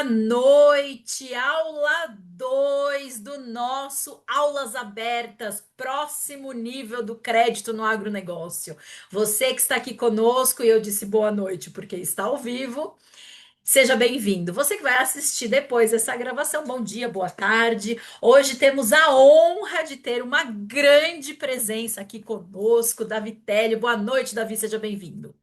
Boa noite, aula 2 do nosso Aulas Abertas, próximo nível do crédito no agronegócio. Você que está aqui conosco, e eu disse boa noite porque está ao vivo, seja bem-vindo. Você que vai assistir depois essa gravação, bom dia, boa tarde. Hoje temos a honra de ter uma grande presença aqui conosco, Davi Telio. Boa noite, Davi, seja bem-vindo.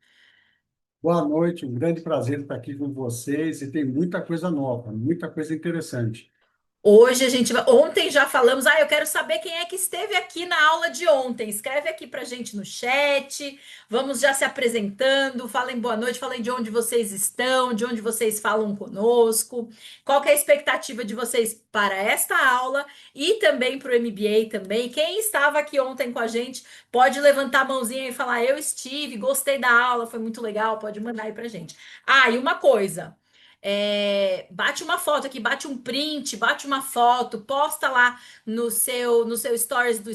Boa noite, um grande prazer estar aqui com vocês e tem muita coisa nova, muita coisa interessante. Hoje a gente vai. Ontem já falamos. Ah, eu quero saber quem é que esteve aqui na aula de ontem. Escreve aqui pra gente no chat. Vamos já se apresentando. Falem boa noite, falem de onde vocês estão, de onde vocês falam conosco. Qual que é a expectativa de vocês para esta aula e também para o MBA também. Quem estava aqui ontem com a gente pode levantar a mãozinha e falar: Eu estive, gostei da aula, foi muito legal. Pode mandar aí pra gente. Ah, e uma coisa. Bate uma foto aqui, bate um print, bate uma foto, posta lá no seu stories do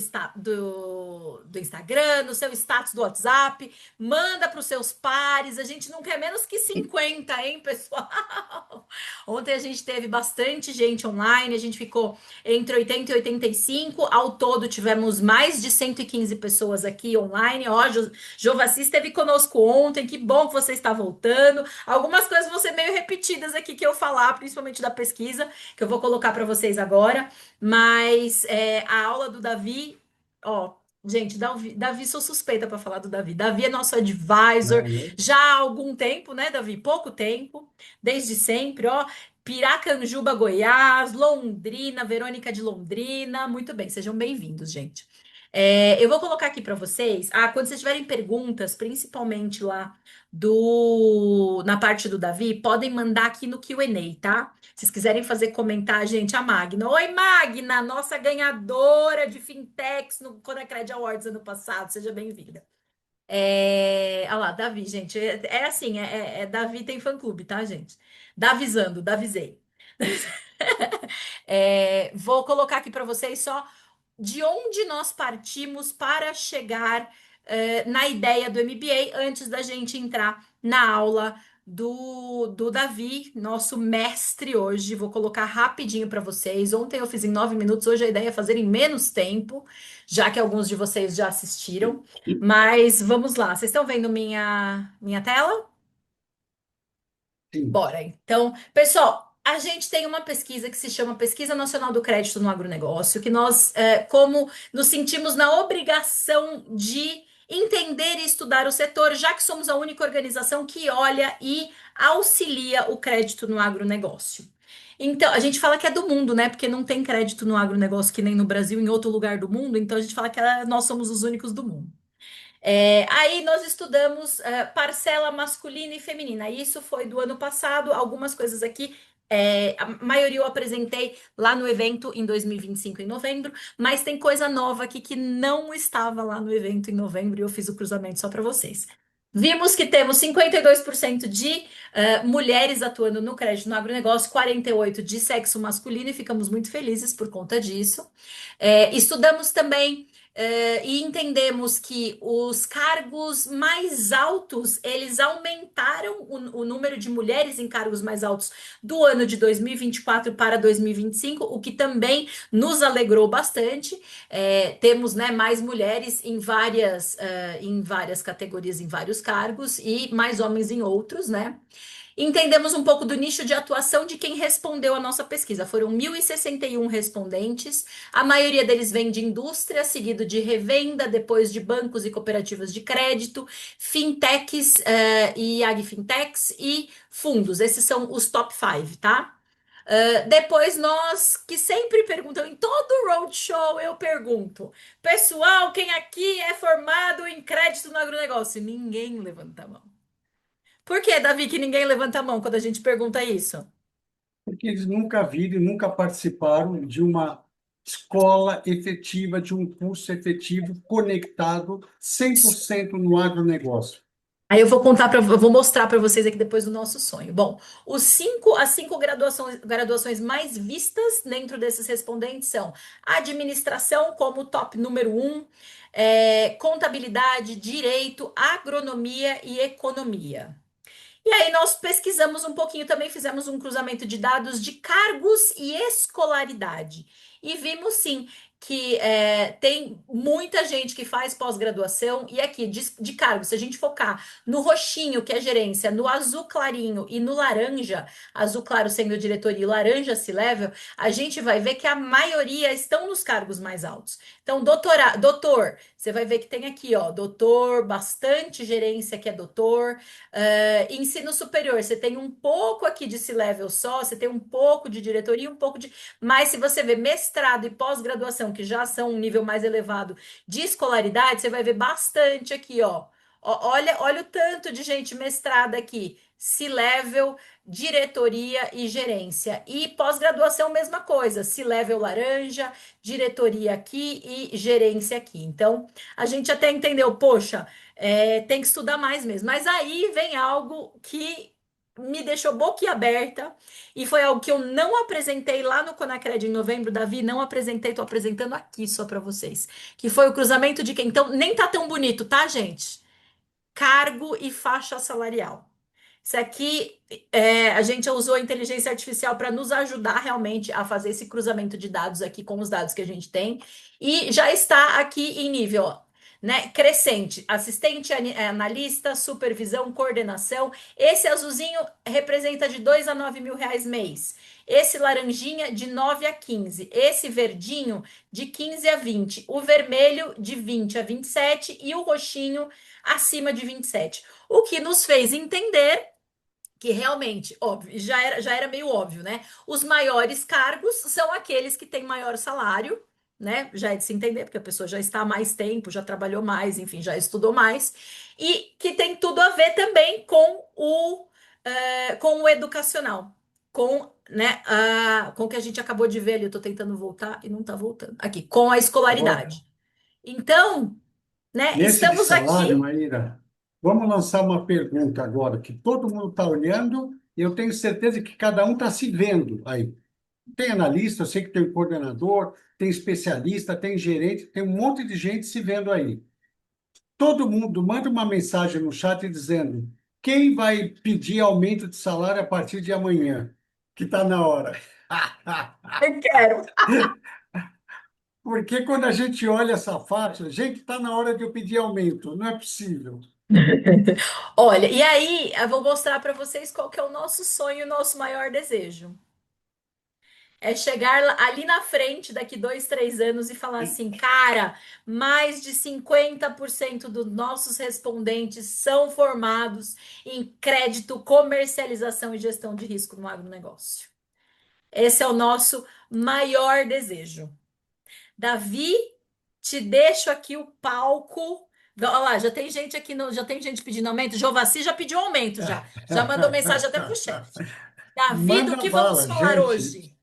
Instagram, no seu status do WhatsApp, manda para os seus pares. A gente não quer menos que 50, hein, pessoal? Ontem a gente teve bastante gente online, a gente ficou entre 80 e 85. Ao todo tivemos mais de 115 pessoas aqui online. Ó, Jovassi esteve conosco ontem, que bom que você está voltando. Algumas coisas vão ser meio repetidas aqui que eu falar, principalmente da pesquisa, que eu vou colocar para vocês agora. Mas a aula do Davi, ó, gente, Davi, sou suspeita para falar do Davi. Davi é nosso advisor Né? já há algum tempo, né, Davi? Pouco tempo, desde sempre, ó. Piracanjuba, Goiás, Londrina, Verônica de Londrina. Muito bem, sejam bem-vindos, gente. Eu vou colocar aqui para vocês. Ah, quando vocês tiverem perguntas, principalmente lá na parte do Davi, podem mandar aqui no Q&A, tá? Se vocês quiserem fazer comentar, gente, a Magna. Oi, Magna, nossa ganhadora de Fintechs no Conecred Awards ano passado. Seja bem-vinda. Olha lá, Davi, gente. É assim, Davi tem fã-clube, tá, gente? Davizando, Davizei. Vou colocar aqui para vocês só de onde nós partimos para chegar na ideia do MBA antes da gente entrar na aula do Davi, nosso mestre hoje. Vou colocar rapidinho para vocês. Ontem eu fiz em 9 minutos, hoje a ideia é fazer em menos tempo, já que alguns de vocês já assistiram. Mas vamos lá, vocês estão vendo minha tela? Sim. Bora. Então, pessoal, a gente tem uma pesquisa que se chama Pesquisa Nacional do Crédito no Agronegócio, que nós, como nos sentimos na obrigação de entender e estudar o setor, já que somos a única organização que olha e auxilia o crédito no agronegócio. Então, a gente fala que é do mundo, né? Porque não tem crédito no agronegócio que nem no Brasil, em outro lugar do mundo, então a gente fala que nós somos os únicos do mundo. Aí nós estudamos parcela masculina e feminina. Isso foi do ano passado. Algumas coisas aqui, a maioria eu apresentei lá no evento em 2025, em novembro, mas tem coisa nova aqui que não estava lá no evento em novembro e eu fiz o cruzamento só para vocês. Vimos que temos 52% de mulheres atuando no crédito no agronegócio, 48% de sexo masculino e ficamos muito felizes por conta disso. Estudamos também e entendemos que os cargos mais altos, eles aumentaram o número de mulheres em cargos mais altos do ano de 2024 para 2025, o que também nos alegrou bastante. Temos, né, mais mulheres em várias categorias, em vários cargos, e mais homens em outros, né? Entendemos um pouco do nicho de atuação de quem respondeu à nossa pesquisa. Foram 1.061 respondentes, a maioria deles vem de indústria, seguido de revenda, depois de bancos e cooperativas de crédito, fintechs e agfintechs e fundos. Esses são os top 5, tá? Depois nós, que sempre perguntam, em todo roadshow eu pergunto, pessoal, quem aqui é formado em crédito no agronegócio? Ninguém levanta a mão. Por que, Davi, que ninguém levanta a mão quando a gente pergunta isso? Porque eles nunca viram, e nunca participaram de uma escola efetiva, de um curso efetivo conectado 100% no agronegócio. Aí eu vou mostrar para vocês aqui depois do nosso sonho. Bom, as cinco graduações mais vistas dentro desses respondentes são administração como top número um, contabilidade, direito, agronomia e economia. E aí nós pesquisamos um pouquinho também, fizemos um cruzamento de dados de cargos e escolaridade. E vimos sim que tem muita gente que faz pós-graduação, e aqui de cargo, se a gente focar no roxinho, que é gerência, no azul clarinho e no laranja, azul claro sendo diretoria e laranja C-level, a gente vai ver que a maioria estão nos cargos mais altos. Então, doutor, você vai ver que tem aqui, ó, doutor, bastante gerência que é doutor. Ensino superior, você tem um pouco aqui de C-level só, você tem um pouco de diretoria, um pouco de. Mas se você ver mestrado e pós-graduação, que já são um nível mais elevado de escolaridade, você vai ver bastante aqui, ó. Olha o tanto de gente mestrada aqui. C-level, diretoria e gerência. E pós-graduação, mesma coisa. C-level laranja, diretoria aqui e gerência aqui. Então, a gente até entendeu, poxa. Tem que estudar mais mesmo. Mas aí vem algo que me deixou boquiaberta e foi algo que eu não apresentei lá no Conacred em novembro, Davi, não apresentei, tô apresentando aqui só para vocês, que foi o cruzamento de quem. Então, nem tá tão bonito, tá, gente? Cargo e faixa salarial. Isso aqui, a gente usou a inteligência artificial para nos ajudar realmente a fazer esse cruzamento de dados aqui com os dados que a gente tem. E já está aqui em nível, ó, né, crescente. Assistente, analista, supervisão, coordenação. Esse azulzinho representa de 2 a 9 mil reais mês. Esse laranjinha de 9 a 15. Esse verdinho de 15 a 20. O vermelho de 20 a 27 e o roxinho acima de 27. O que nos fez entender que realmente, óbvio, já era meio óbvio, né? Os maiores cargos são aqueles que têm maior salário, né? Já é de se entender, porque a pessoa já está há mais tempo, já trabalhou mais, enfim, já estudou mais, e que tem tudo a ver também com o educacional, com, né, com o que a gente acabou de ver ali. Eu estou tentando voltar e não está voltando. Aqui, com a Agora, escolaridade. Então, né, nesse de estamos salário, aqui. Maíra, vamos lançar uma pergunta agora, que todo mundo está olhando, e eu tenho certeza que cada um está se vendo aí. Tem analista, eu sei que tem coordenador, tem especialista, tem gerente, tem um monte de gente se vendo aí. Todo mundo manda uma mensagem no chat dizendo quem vai pedir aumento de salário a partir de amanhã, que está na hora. Eu quero. Porque quando a gente olha essa faixa, gente, está na hora de eu pedir aumento, não é possível. Olha, e aí eu vou mostrar para vocês qual que é o nosso sonho, o nosso maior desejo. É chegar ali na frente, daqui 2, 3 anos, e falar assim, cara, mais de 50% dos nossos respondentes são formados em crédito, comercialização e gestão de risco no agronegócio. Esse é o nosso maior desejo. Davi, te deixo aqui o palco. Olha lá, já tem gente aqui, já tem gente pedindo aumento. Jovaci já pediu aumento, já mandou mensagem até para o chefe. Davi, do Manda que vamos bala, falar gente. hoje?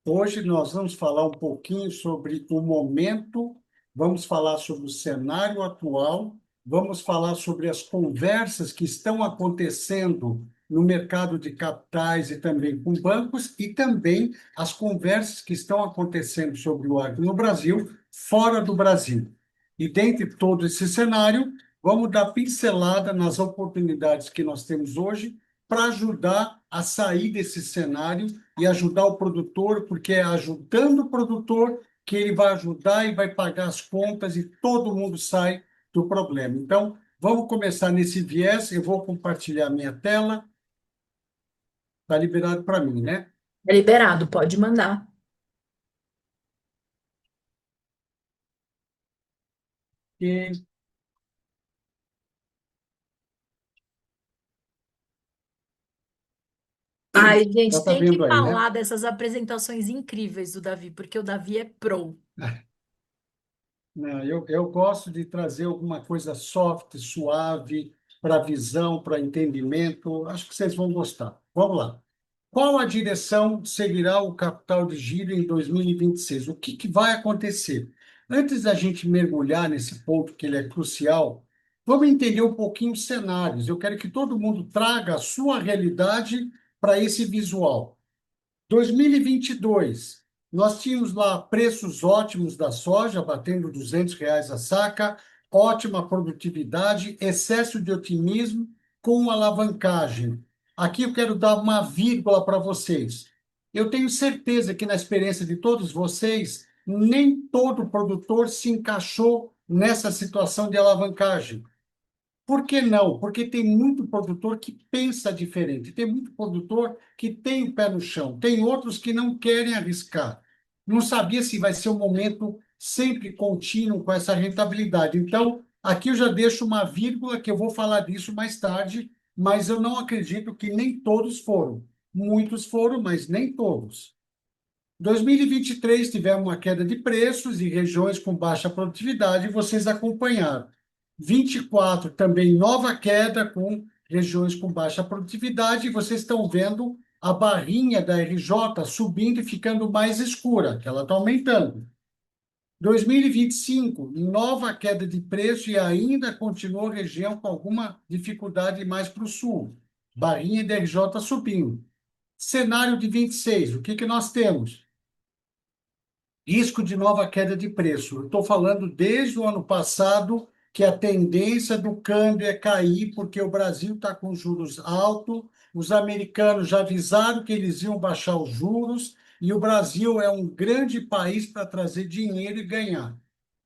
Hoje nós vamos falar um pouquinho sobre o momento, vamos falar sobre o cenário atual, vamos falar sobre as conversas que estão acontecendo no mercado de capitais e também com bancos, e também as conversas que estão acontecendo sobre o agro no Brasil, fora do Brasil. E dentre todo esse cenário, vamos dar pincelada nas oportunidades que nós temos hoje para ajudar a sair desse cenário e ajudar o produtor, porque é ajudando o produtor que ele vai ajudar e vai pagar as contas e todo mundo sai do problema. Então, vamos começar nesse viés. Eu vou compartilhar minha tela. Está liberado para mim, né? É liberado, pode mandar. E Ai, já gente, está tem que vendo aí, né? falar dessas apresentações incríveis do Davi, porque o Davi é pro. Não, eu gosto de trazer alguma coisa soft, suave, para visão, para entendimento. Acho que vocês vão gostar. Vamos lá. Qual a direção seguirá o capital de giro em 2026? O que vai acontecer? Antes da gente mergulhar nesse ponto que ele é crucial, vamos entender um pouquinho os cenários. Eu quero que todo mundo traga a sua realidade para esse visual. 2022, nós tínhamos lá preços ótimos da soja, batendo R$ 200 a saca, ótima produtividade, excesso de otimismo, com alavancagem. Aqui eu quero dar uma vírgula para vocês. Eu tenho certeza que na experiência de todos vocês, nem todo produtor se encaixou nessa situação de alavancagem. Por que não? Porque tem muito produtor que pensa diferente, tem muito produtor que tem o pé no chão, tem outros que não querem arriscar. Não sabia se vai ser um momento sempre contínuo com essa rentabilidade. Então, aqui eu já deixo uma vírgula que eu vou falar disso mais tarde, mas eu não acredito que nem todos foram. Muitos foram, mas nem todos. 2023 tivemos uma queda de preços em regiões com baixa produtividade, vocês acompanharam. 24 também nova queda com regiões com baixa produtividade, e vocês estão vendo a barrinha da RJ subindo e ficando mais escura, que ela está aumentando. 2025, nova queda de preço e ainda continua a região com alguma dificuldade mais para o sul. Barrinha da RJ subindo. Cenário de 26, o que que nós temos? Risco de nova queda de preço. Eu estou falando desde o ano passado que a tendência do câmbio é cair, porque o Brasil está com juros altos, os americanos já avisaram que eles iam baixar os juros, e o Brasil é um grande país para trazer dinheiro e ganhar.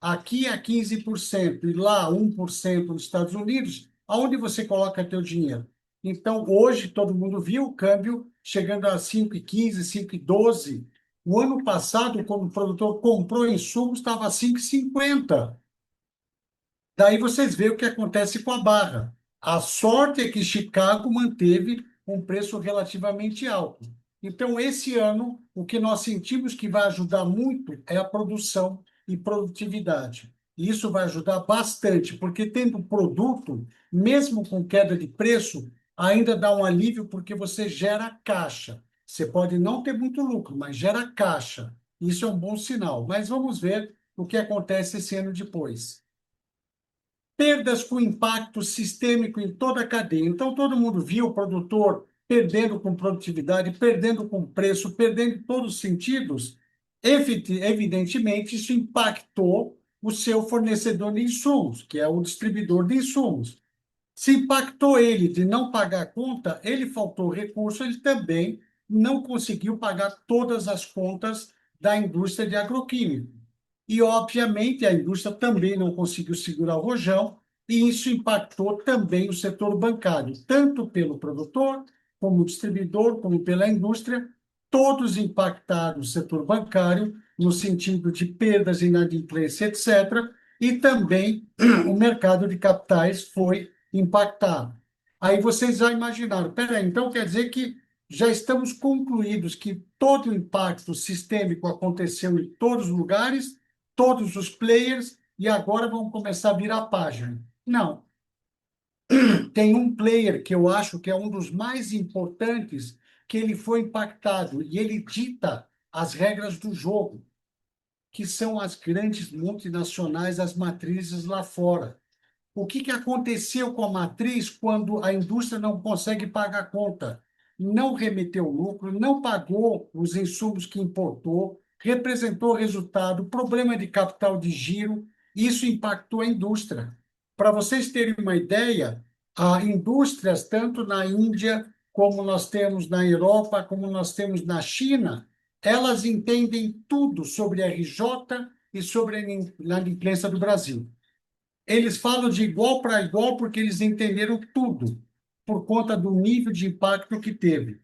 Aqui é 15%, e lá 1% nos Estados Unidos, aonde você coloca teu dinheiro? Então, hoje, todo mundo viu o câmbio chegando a 5,15, 5,12. O ano passado, quando o produtor comprou insumos, estava a 5,50. Daí vocês veem o que acontece com a barra. A sorte é que Chicago manteve um preço relativamente alto. Então, esse ano, o que nós sentimos que vai ajudar muito é a produção e produtividade. E isso vai ajudar bastante, porque tendo produto, mesmo com queda de preço, ainda dá um alívio, porque você gera caixa. Você pode não ter muito lucro, mas gera caixa. Isso é um bom sinal. Mas vamos ver o que acontece esse ano depois. Perdas com impacto sistêmico em toda a cadeia. Então, todo mundo viu o produtor perdendo com produtividade, perdendo com preço, perdendo em todos os sentidos. Evidentemente, isso impactou o seu fornecedor de insumos, que é o distribuidor de insumos. Se impactou ele de não pagar a conta, ele faltou recurso, ele também não conseguiu pagar todas as contas da indústria de agroquímico. E, obviamente, a indústria também não conseguiu segurar o rojão, e isso impactou também o setor bancário, tanto pelo produtor, como distribuidor, como pela indústria, todos impactaram o setor bancário, no sentido de perdas, inadimplência, etc., e também o mercado de capitais foi impactado. Aí vocês já imaginaram, peraí, então quer dizer que já estamos concluídos que todo o impacto sistêmico aconteceu em todos os lugares, todos os players, e agora vamos começar a virar a página. Não. Tem um player que eu acho que é um dos mais importantes, que ele foi impactado, e ele dita as regras do jogo, que são as grandes multinacionais, as matrizes lá fora. O que que aconteceu com a matriz quando a indústria não consegue pagar a conta? Não remeteu lucro, não pagou os insumos que importou, representou resultado, problema de capital de giro, isso impactou a indústria. Para vocês terem uma ideia, há indústrias, tanto na Índia, como nós temos na Europa, como nós temos na China, elas entendem tudo sobre a RJ e sobre a inadimplência do Brasil. Eles falam de igual para igual porque eles entenderam tudo, por conta do nível de impacto que teve.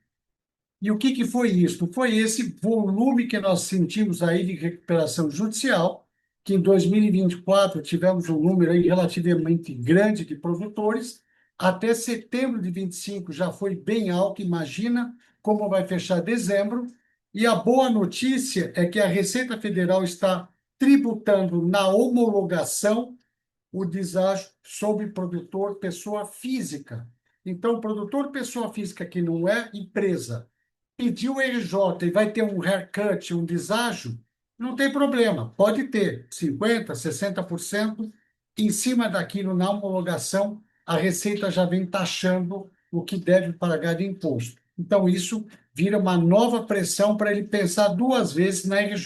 E o que que foi isso? Foi esse volume que nós sentimos aí de recuperação judicial, que em 2024 tivemos um número aí relativamente grande de produtores, até setembro de 25 já foi bem alto, imagina como vai fechar dezembro, e a boa notícia é que a Receita Federal está tributando na homologação o deságio sobre produtor pessoa física. Então, o produtor pessoa física que não é empresa pediu o RJ e vai ter um haircut, um deságio, não tem problema, pode ter 50%, 60% em cima daquilo na homologação, a Receita já vem taxando o que deve pagar de imposto. Então, isso vira uma nova pressão para ele pensar duas vezes na RJ.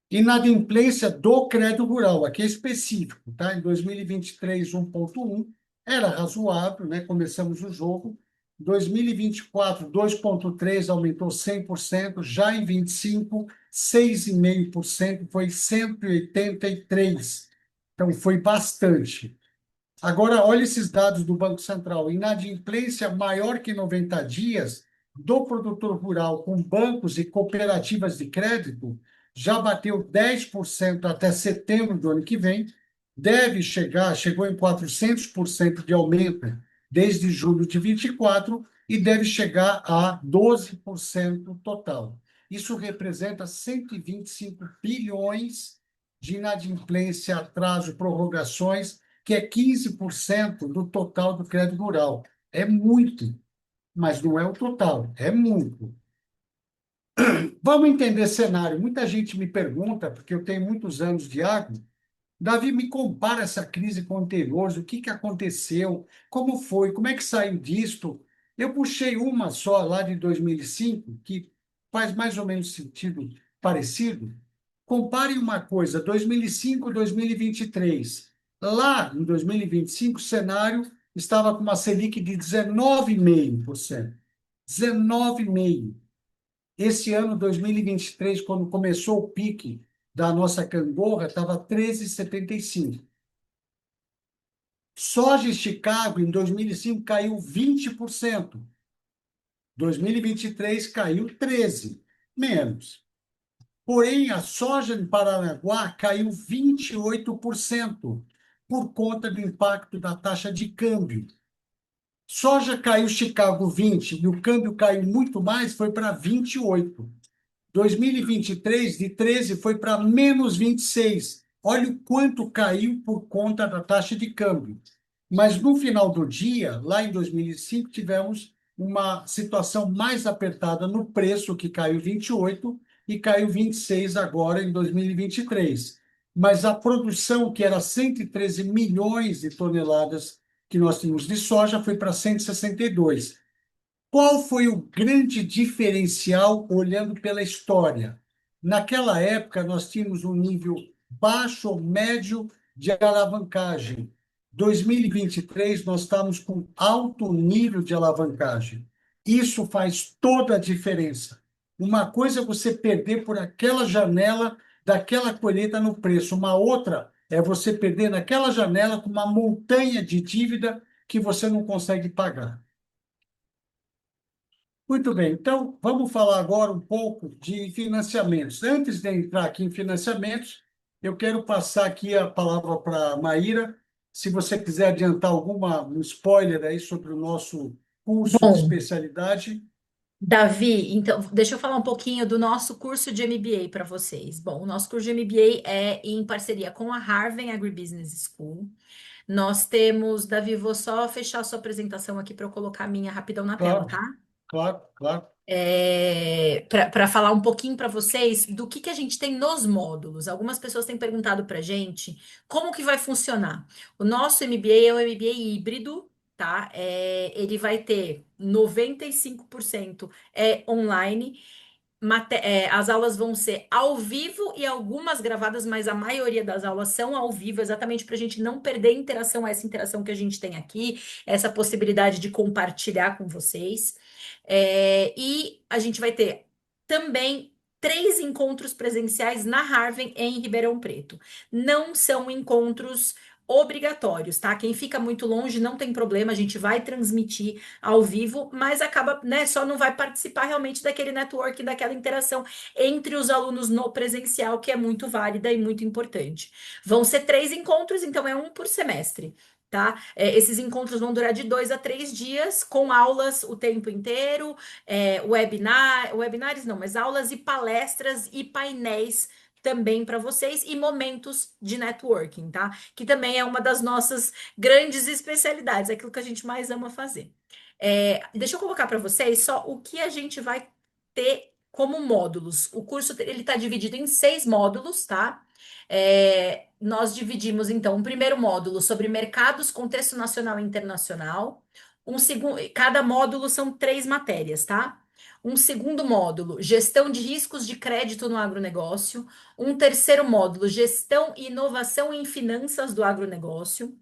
Inadimplência do crédito rural, aqui é específico, tá? Em 2023, 1,1, era razoável, né? Começamos o jogo. 2024, 2,3 aumentou 100%, já em 25, 6,5%, foi 183. Então, foi bastante. Agora, olha esses dados do Banco Central. Inadimplência maior que 90 dias do produtor rural com bancos e cooperativas de crédito já bateu 10% até setembro do ano que vem. Deve chegar, chegou em 400% de aumento desde julho de 24 e deve chegar a 12% total. Isso representa 125 bilhões de inadimplência, atraso, prorrogações, que é 15% do total do crédito rural. É muito, mas não é o total, é muito. Vamos entender cenário. Muita gente me pergunta, porque eu tenho muitos anos de agro, Davi, me compara essa crise com anteriores, o que que aconteceu, como foi, como é que saiu disto? Eu puxei uma só lá de 2005, que faz mais ou menos sentido parecido. Compare uma coisa, 2005, 2023. Lá, em 2025, o cenário estava com uma Selic de 19,5%. 19,5%. Esse ano, 2023, quando começou o pique da nossa cangorra, estava 13,75. Soja em Chicago, em 2005, caiu 20%. 2023 caiu 13%, menos. Porém, a soja em Paranaguá caiu 28% por conta do impacto da taxa de câmbio. Soja caiu Chicago 20 e o câmbio caiu muito mais, foi para 28. 2023, de 13, foi para menos 26. Olha o quanto caiu por conta da taxa de câmbio. Mas no final do dia, lá em 2005, tivemos uma situação mais apertada no preço, que caiu 28 e caiu 26 agora em 2023. Mas a produção, que era 113 milhões de toneladas que nós tínhamos de soja, foi para 162. Qual foi o grande diferencial olhando pela história? Naquela época, nós tínhamos um nível baixo ou médio de alavancagem. 2023, nós estamos com alto nível de alavancagem. Isso faz toda a diferença. Uma coisa é você perder por aquela janela daquela colheita no preço, uma outra é você perder naquela janela com uma montanha de dívida que você não consegue pagar. Muito bem, então vamos falar agora um pouco de financiamentos. Antes de entrar aqui em financiamentos, eu quero passar aqui a palavra para a Maíra. Se você quiser adiantar um spoiler aí sobre o nosso curso de Bom, especialidade. Davi, então, deixa eu falar um pouquinho do nosso curso de MBA para vocês. Bom, o nosso curso de MBA é em parceria com a Harvard Agribusiness School. Nós temos, Davi, vou só fechar a sua apresentação aqui para eu colocar a minha rapidão na tela, Claro, tá? claro, claro. Para falar um pouquinho para vocês do que a gente tem nos módulos. Algumas pessoas têm perguntado para a gente como que vai funcionar. O nosso MBA é um MBA híbrido, tá? Ele vai ter 95% online. As aulas vão ser ao vivo e algumas gravadas, mas a maioria das aulas são ao vivo, exatamente para a gente não perder interação, essa interação que a gente tem aqui, essa possibilidade de compartilhar com vocês. E a gente vai ter também 3 encontros presenciais na Harvard em Ribeirão Preto. Não são encontros obrigatórios, tá? Quem fica muito longe não tem problema, a gente vai transmitir ao vivo, mas acaba, né, só não vai participar realmente daquele network, daquela interação entre os alunos no presencial, que é muito válida e muito importante. Vão ser 3 encontros, então é um por semestre. Tá? Esses encontros vão durar de 2 a 3 dias, com aulas o tempo inteiro, webinars não, mas aulas e palestras e painéis também para vocês e momentos de networking, tá? Que também é uma das nossas grandes especialidades, aquilo que a gente mais ama fazer. Deixa eu colocar para vocês só o que a gente vai ter como módulos. O curso ele está dividido em 6 módulos, tá? Nós dividimos então um primeiro módulo sobre mercados, contexto nacional e internacional. Cada módulo são 3 matérias, tá? Um segundo módulo, gestão de riscos de crédito no agronegócio. Um terceiro módulo, gestão e inovação em finanças do agronegócio.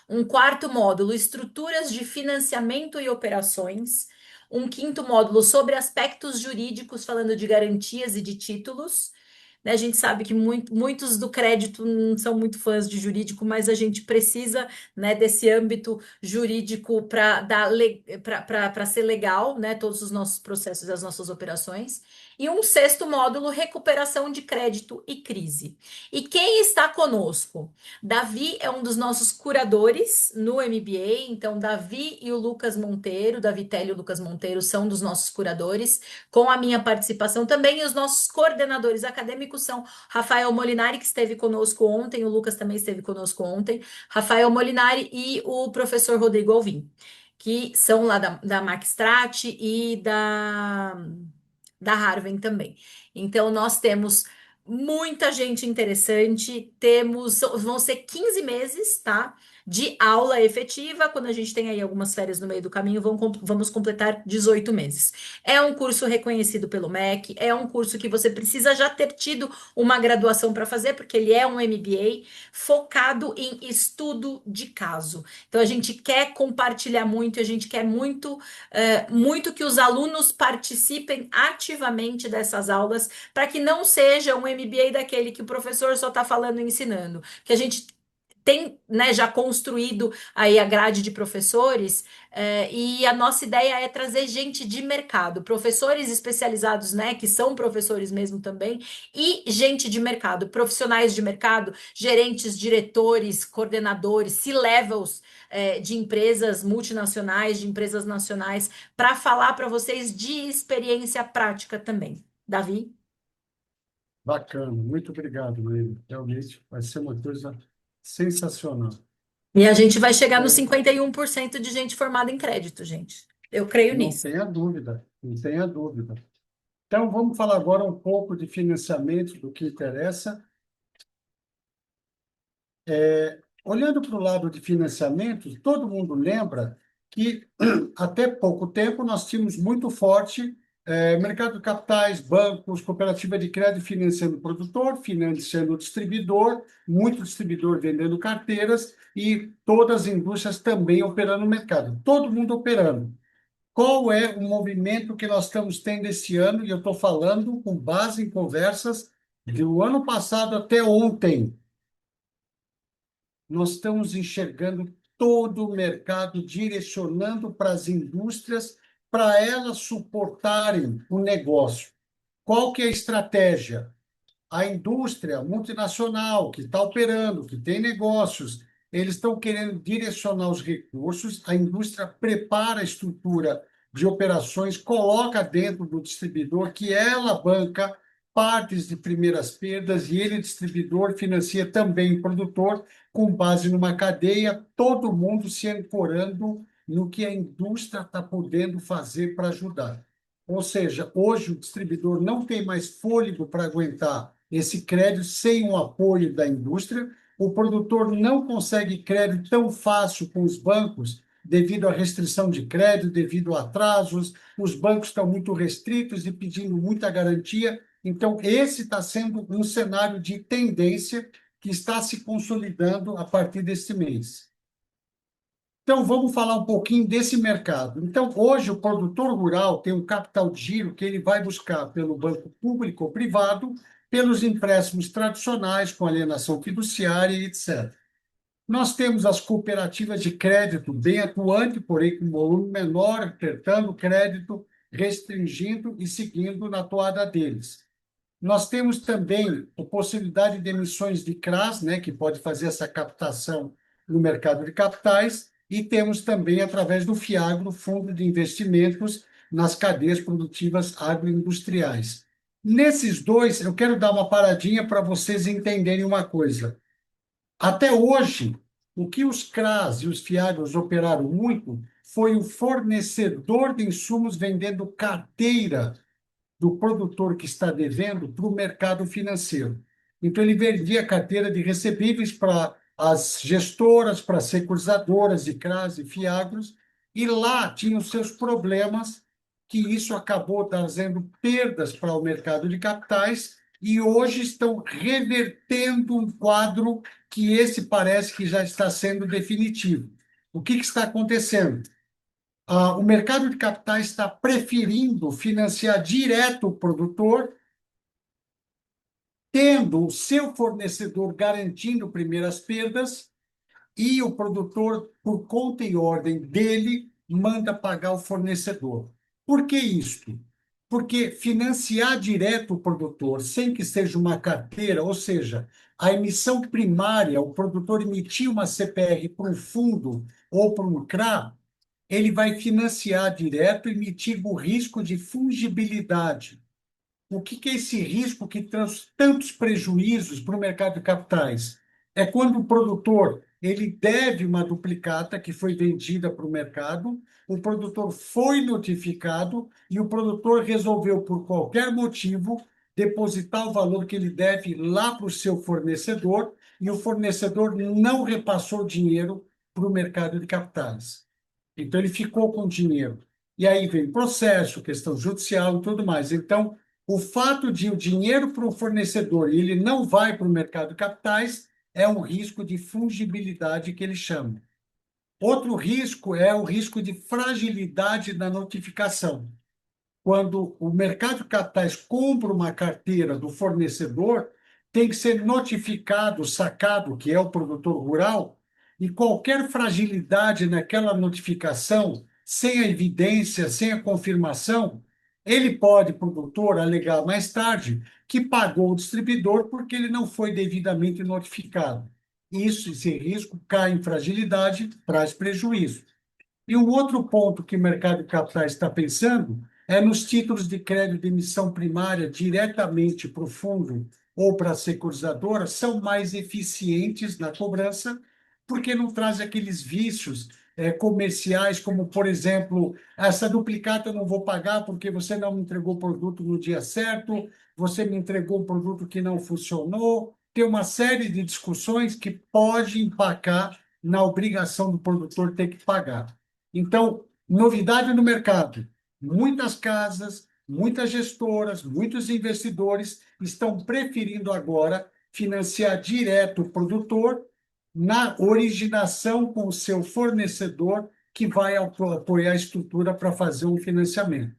Um quarto módulo, estruturas de financiamento e operações. Um quinto módulo sobre aspectos jurídicos, falando de garantias e de títulos. Né, a gente sabe que muitos do crédito não são muito fãs de jurídico, mas a gente precisa, né, desse âmbito jurídico para ser legal, né, todos os nossos processos e as nossas operações. E um sexto módulo, recuperação de crédito e crise. E quem está conosco? Davi é um dos nossos curadores no MBA, então Davi e o Lucas Monteiro, Davi Telly e o Lucas Monteiro são dos nossos curadores, com a minha participação também, e os nossos coordenadores acadêmicos são Rafael Molinari, que esteve conosco ontem, o Lucas também esteve conosco ontem, Rafael Molinari e o professor Rodrigo Alvim, que são lá da Maxtrat e da Harvard também. Então, nós temos muita gente interessante, vão ser 15 meses, tá? De aula efetiva, quando a gente tem aí algumas férias no meio do caminho, vamos completar 18 meses. É um curso reconhecido pelo MEC, é um curso que você precisa já ter tido uma graduação para fazer, porque ele é um MBA focado em estudo de caso. Então, a gente quer compartilhar muito, a gente quer muito que os alunos participem ativamente dessas aulas, para que não seja um MBA daquele que o professor só está falando e ensinando, que a gente tem, né, já construído aí a grade de professores, e a nossa ideia é trazer gente de mercado, professores especializados, né, que são professores mesmo também, e gente de mercado, profissionais de mercado, gerentes, diretores, coordenadores, C-levels, de empresas multinacionais, de empresas nacionais, para falar para vocês de experiência prática também. Davi? Bacana, muito obrigado, Maíra. Realmente vai ser uma coisa sensacional. E a gente vai chegar nos É, 51% de gente formada em crédito, gente. Eu creio não nisso. tenha dúvida, não tenha dúvida. Então, vamos falar agora um pouco de financiamento, do que interessa. Olhando para o lado de financiamento, todo mundo lembra que até pouco tempo nós tínhamos muito forte mercado de capitais, bancos, cooperativa de crédito financiando o produtor, financiando o distribuidor, muito distribuidor vendendo carteiras e todas as indústrias também operando no mercado. Todo mundo operando. Qual é o movimento que nós estamos tendo esse ano? E eu estou falando com base em conversas do ano passado até ontem. Nós estamos enxergando todo o mercado direcionando para as indústrias para elas suportarem o negócio. Qual que é a estratégia? A indústria multinacional que está operando, que tem negócios, eles estão querendo direcionar os recursos, a indústria prepara a estrutura de operações, coloca dentro do distribuidor, que ela banca partes de primeiras perdas e ele, distribuidor, financia também o produtor, com base numa cadeia, todo mundo se ancorando no que a indústria está podendo fazer para ajudar. Ou seja, hoje o distribuidor não tem mais fôlego para aguentar esse crédito sem o apoio da indústria. O produtor não consegue crédito tão fácil com os bancos devido à restrição de crédito, devido a atrasos. Os bancos estão muito restritos e pedindo muita garantia. Então, esse está sendo um cenário de tendência que está se consolidando a partir deste mês. Então, vamos falar um pouquinho desse mercado. Então, hoje, o produtor rural tem um capital de giro que ele vai buscar pelo banco público ou privado, pelos empréstimos tradicionais, com alienação fiduciária, etc. Nós temos as cooperativas de crédito bem atuantes, porém com volume menor, apertando crédito, restringindo e seguindo na toada deles. Nós temos também a possibilidade de emissões de CRAs, né, que pode fazer essa captação no mercado de capitais, e temos também, através do FIAGRO, Fundo de Investimentos nas cadeias produtivas agroindustriais. Nesses dois, eu quero dar uma paradinha para vocês entenderem uma coisa. Até hoje, o que os CRAs e os FIAGROS operaram muito foi o fornecedor de insumos vendendo carteira do produtor que está devendo para o mercado financeiro. Então, ele vendia carteira de recebíveis para as gestoras, para as securitizadoras de CRAs e FIAGROS, e lá tinham seus problemas, que isso acabou trazendo perdas para o mercado de capitais, e hoje estão revertendo um quadro que esse parece que já está sendo definitivo. O que está acontecendo? O mercado de capitais está preferindo financiar direto o produtor, tendo o seu fornecedor garantindo primeiras perdas, e o produtor, por conta e ordem dele, manda pagar o fornecedor. Por que isso? Porque financiar direto o produtor, sem que seja uma carteira, ou seja, a emissão primária, o produtor emitir uma CPR para um fundo ou para um CRA, ele vai financiar direto e mitiga o risco de fungibilidade. O que é esse risco que traz tantos prejuízos para o mercado de capitais? É quando o produtor ele deve uma duplicata que foi vendida para o mercado, o produtor foi notificado e o produtor resolveu, por qualquer motivo, depositar o valor que ele deve lá para o seu fornecedor e o fornecedor não repassou o dinheiro para o mercado de capitais. Então, ele ficou com o dinheiro. E aí vem processo, questão judicial e tudo mais. Então, o fato de o dinheiro para o fornecedor e ele não vai para o mercado de capitais é um risco de fungibilidade que ele chama. Outro risco é o risco de fragilidade da notificação. Quando o mercado de capitais compra uma carteira do fornecedor, tem que ser notificado o sacado, que é o produtor rural, e qualquer fragilidade naquela notificação, sem a evidência, sem a confirmação, ele pode, produtor, alegar mais tarde que pagou o distribuidor porque ele não foi devidamente notificado. Isso, esse risco cai em fragilidade, traz prejuízo. E um outro ponto que o mercado de capitais está pensando é nos títulos de crédito de emissão primária diretamente para o fundo ou para a securizadora, são mais eficientes na cobrança, porque não traz aqueles vícios comerciais, como, por exemplo, essa duplicata eu não vou pagar porque você não me entregou o produto no dia certo, você me entregou um produto que não funcionou. Tem uma série de discussões que pode empacar na obrigação do produtor ter que pagar. Então, novidade no mercado: muitas casas, muitas gestoras, muitos investidores estão preferindo agora financiar direto o produtor na originação com o seu fornecedor, que vai apoiar a estrutura para fazer um financiamento.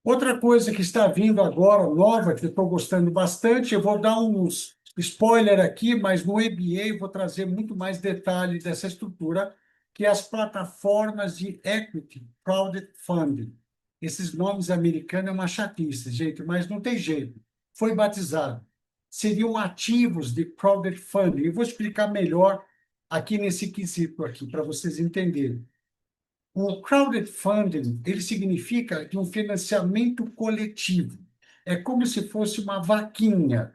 Outra coisa que está vindo agora, nova, que eu estou gostando bastante, eu vou dar uns spoiler aqui, mas no EBA vou trazer muito mais detalhes dessa estrutura, que é as plataformas de equity crowded funding. Esses nomes americanos é uma chatice, gente, mas não tem jeito. Foi batizado. Seriam ativos de crowded funding. Eu vou explicar melhor aqui nesse quesito aqui, para vocês entenderem. O crowded funding, ele significa um financiamento coletivo. É como se fosse uma vaquinha.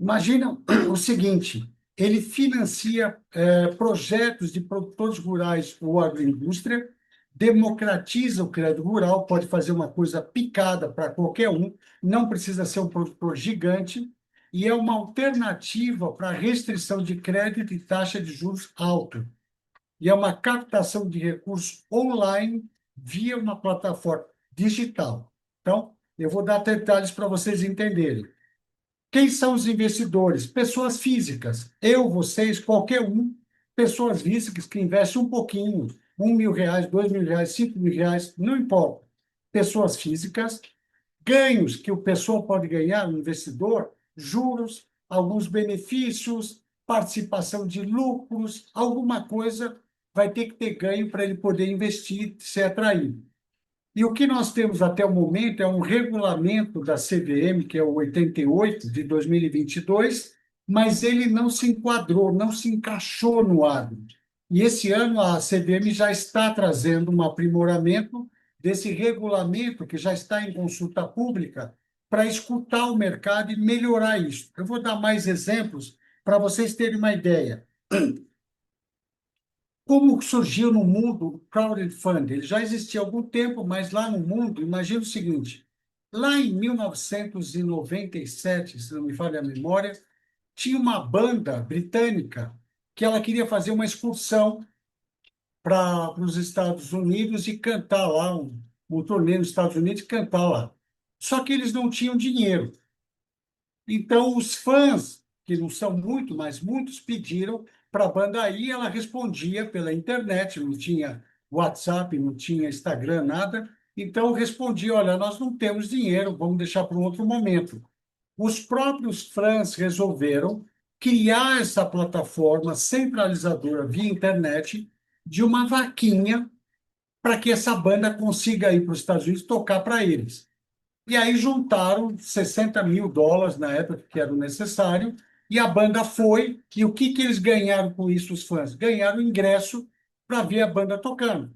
Imagina o seguinte: ele financia projetos de produtores rurais ou agroindústria, democratiza o crédito rural, pode fazer uma coisa picada para qualquer um, não precisa ser um produtor gigante, e é uma alternativa para restrição de crédito e taxa de juros alta. E é uma captação de recursos online via uma plataforma digital. Então, eu vou dar detalhes para vocês entenderem. Quem são os investidores? Pessoas físicas. Eu, vocês, qualquer um. Pessoas físicas que investem um pouquinho, R$ 1.000, R$ 2.000, R$ 5.000, não importa. Pessoas físicas, ganhos que o pessoal pode ganhar, o investidor, juros, alguns benefícios, participação de lucros, alguma coisa vai ter que ter ganho para ele poder investir, ser atraído. E o que nós temos até o momento é um regulamento da CVM, que é o 88 de 2022, mas ele não se enquadrou, não se encaixou no agro. E esse ano a CVM já está trazendo um aprimoramento desse regulamento, que já está em consulta pública, para escutar o mercado e melhorar isso. Eu vou dar mais exemplos para vocês terem uma ideia. Como surgiu no mundo o crowdfunding? Ele já existia há algum tempo, mas lá no mundo, imagina o seguinte: lá em 1997, se não me falha a memória, tinha uma banda britânica que ela queria fazer uma excursão para os Estados Unidos e cantar lá, um turnê nos Estados Unidos e cantar lá. Só que eles não tinham dinheiro. Então, os fãs, que não são muito, mas muitos, pediram para a banda ir, ela respondia pela internet, não tinha WhatsApp, não tinha Instagram, nada. Então, respondia, olha, nós não temos dinheiro, vamos deixar para um outro momento. Os próprios fãs resolveram criar essa plataforma centralizadora via internet de uma vaquinha para que essa banda consiga ir para os Estados Unidos tocar para eles. E aí juntaram US$ 60.000 na época, que era o necessário, e a banda foi. E o que, que eles ganharam com isso, os fãs? Ganharam ingresso para ver a banda tocando.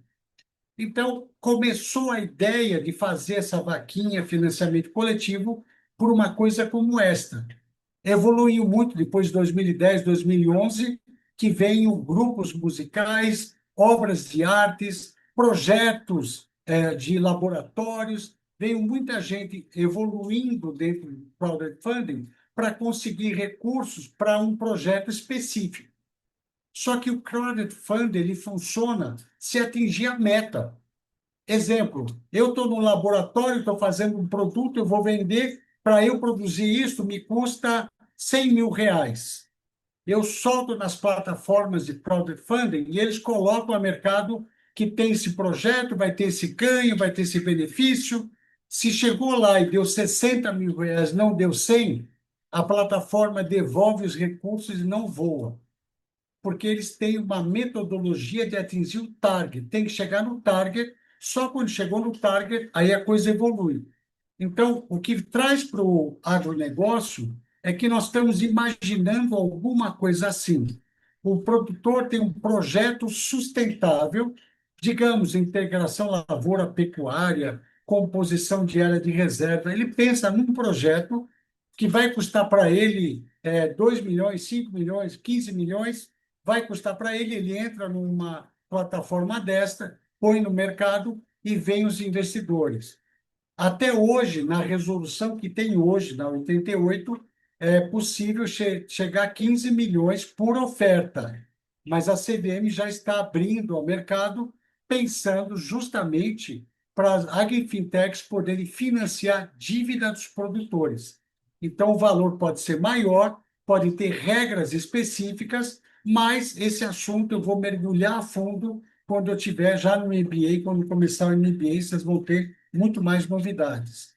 Então, começou a ideia de fazer essa vaquinha, financiamento coletivo, por uma coisa como esta. Evoluiu muito depois de 2010, 2011, que veio grupos musicais, obras de artes, projetos de laboratórios, veio muita gente evoluindo dentro do crowdfunding para conseguir recursos para um projeto específico. Só que o crowdfunding ele funciona se atingir a meta. Exemplo, eu estou no laboratório, estou fazendo um produto, eu vou vender, para eu produzir isso me custa R$ 100.000. Eu solto nas plataformas de crowdfunding e eles colocam a mercado que tem esse projeto, vai ter esse ganho, vai ter esse benefício. Se chegou lá e deu R$ 60.000, não deu 100, a plataforma devolve os recursos e não voa, porque eles têm uma metodologia de atingir o target. Tem que chegar no target, só quando chegou no target, aí a coisa evolui. Então, o que traz para o agronegócio é que nós estamos imaginando alguma coisa assim. O produtor tem um projeto sustentável, digamos, integração lavoura-pecuária, composição de área de reserva. Ele pensa num projeto que vai custar para ele 2 milhões, 5 milhões, 15 milhões, vai custar para ele, ele entra numa plataforma desta, põe no mercado e vem os investidores. Até hoje, na resolução que tem hoje, na 88, é possível chegar a 15 milhões por oferta, mas a CVM já está abrindo ao mercado, pensando justamente para as agrifintechs poderem financiar dívida dos produtores. Então, o valor pode ser maior, pode ter regras específicas, mas esse assunto eu vou mergulhar a fundo quando eu estiver já no MBA, quando começar o MBA, vocês vão ter muito mais novidades.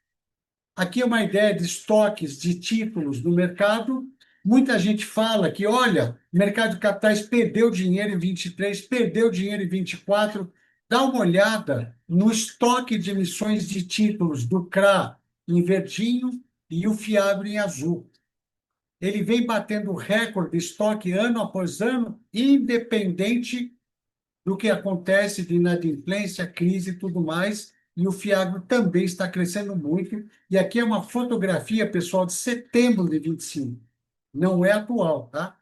Aqui é uma ideia de estoques de títulos no mercado. Muita gente fala que, olha, o mercado de capitais perdeu dinheiro em 23, perdeu dinheiro em 24. Dá uma olhada no estoque de emissões de títulos do CRA em verdinho e o Fiagro em azul. Ele vem batendo recorde de estoque ano após ano, independente do que acontece de inadimplência, crise e tudo mais, e o Fiagro também está crescendo muito. E aqui é uma fotografia, pessoal, de setembro de 25. Não é atual, tá?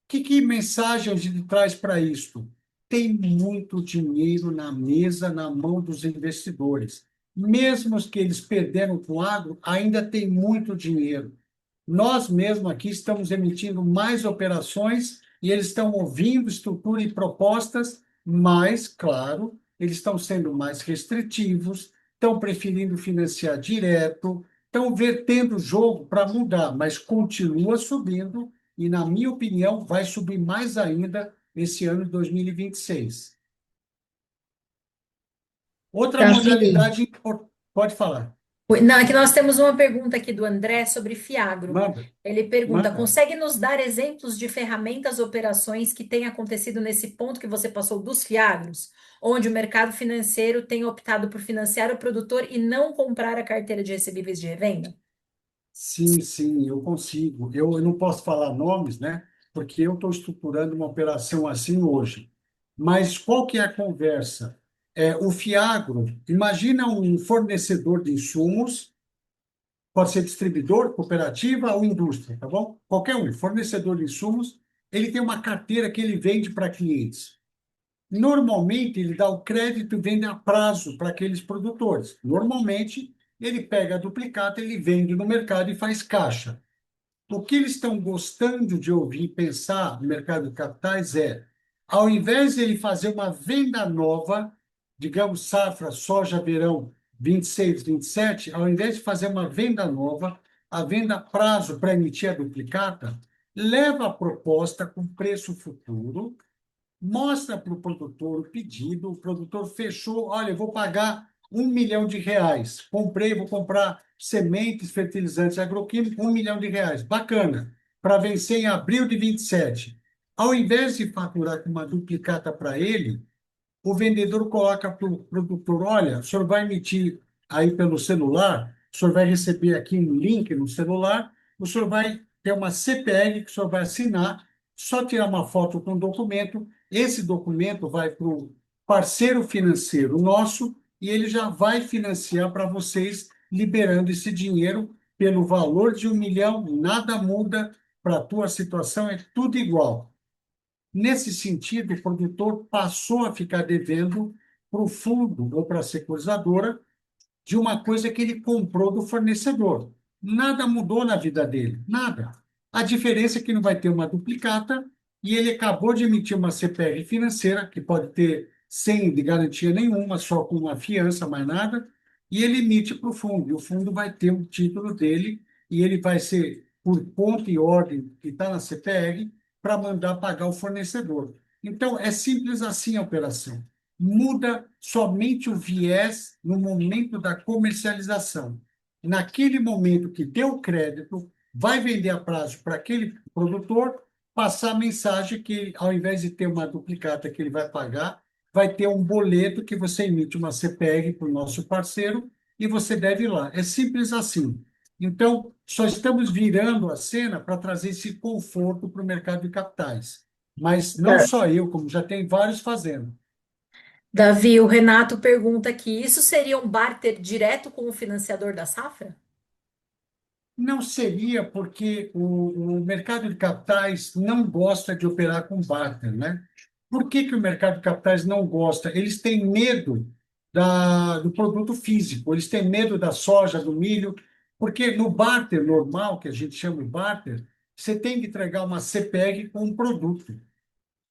Que mensagem a gente traz para isto? Tem muito dinheiro na mesa, na mão dos investidores. Mesmo os que eles perderam com o agro, ainda tem muito dinheiro. Nós mesmo aqui estamos emitindo mais operações e eles estão ouvindo estrutura e propostas, mas, claro, eles estão sendo mais restritivos, estão preferindo financiar direto, estão vertendo o jogo para mudar, mas continua subindo e, na minha opinião, vai subir mais ainda esse ano de 2026. Outra Davi. modalidade, pode falar, Não, é que nós temos uma pergunta aqui do André sobre Fiagro. manda, Ele pergunta: manda. consegue nos dar exemplos de ferramentas, operações que tenham acontecido nesse ponto que você passou dos Fiagros, onde o mercado financeiro tem optado por financiar o produtor e não comprar a carteira de recebíveis de revenda? Sim, sim, eu consigo. Eu não posso falar nomes, né? Porque eu estou estruturando uma operação assim hoje. Mas qual que é a conversa? O Fiagro, imagina um fornecedor de insumos, pode ser distribuidor, cooperativa ou indústria, tá bom? Qualquer um, fornecedor de insumos, ele tem uma carteira que ele vende para clientes. Normalmente, ele dá o crédito e vende a prazo para aqueles produtores. Normalmente, ele pega a duplicata, ele vende no mercado e faz caixa. O que eles estão gostando de ouvir e pensar no mercado de capitais é, ao invés de ele fazer uma venda nova, digamos safra, soja, verão 26, 27, ao invés de fazer uma venda nova, havendo a prazo para emitir a duplicata, leva a proposta com preço futuro, mostra para o produtor o pedido, o produtor fechou, olha, eu vou pagar R$ 1 milhão, comprei, vou comprar sementes, fertilizantes agroquímicos, R$ 1 milhão, bacana, para vencer em abril de 27. Ao invés de faturar com uma duplicata para ele, o vendedor coloca para o produtor, olha, o senhor vai emitir aí pelo celular, o senhor vai receber aqui um link no celular, o senhor vai ter uma CPL que o senhor vai assinar, só tirar uma foto com o documento, esse documento vai para o parceiro financeiro nosso e ele já vai financiar para vocês, liberando esse dinheiro pelo valor de 1 milhão, nada muda para a tua situação, é tudo igual. Nesse sentido, o produtor passou a ficar devendo para o fundo ou para a securizadora de uma coisa que ele comprou do fornecedor. Nada mudou na vida dele, nada. A diferença é que não vai ter uma duplicata e ele acabou de emitir uma CPR financeira, que pode ter sem de garantia nenhuma, só com uma fiança, mais nada, e ele emite para o fundo. E o fundo vai ter o título dele e ele vai ser por ponto e ordem que está na CPR para mandar pagar o fornecedor. Então, é simples assim a operação. Muda somente o viés no momento da comercialização. Naquele momento que deu o crédito, vai vender a prazo para aquele produtor, passar a mensagem que, ao invés de ter uma duplicata que ele vai pagar, vai ter um boleto que você emite uma CPR para o nosso parceiro e você deve ir lá. É simples assim. Então, só estamos virando a cena para trazer esse conforto para o mercado de capitais. Mas não Da- só eu, como já tem vários fazendo. Davi, o Renato pergunta aqui: isso seria um barter direto com o financiador da safra? Não seria porque o mercado de capitais não gosta de operar com barter, né? Por que que o mercado de capitais não gosta? Eles têm medo do produto físico, eles têm medo da soja, do milho, porque no barter normal, que a gente chama de barter, você tem que entregar uma CPR com um produto.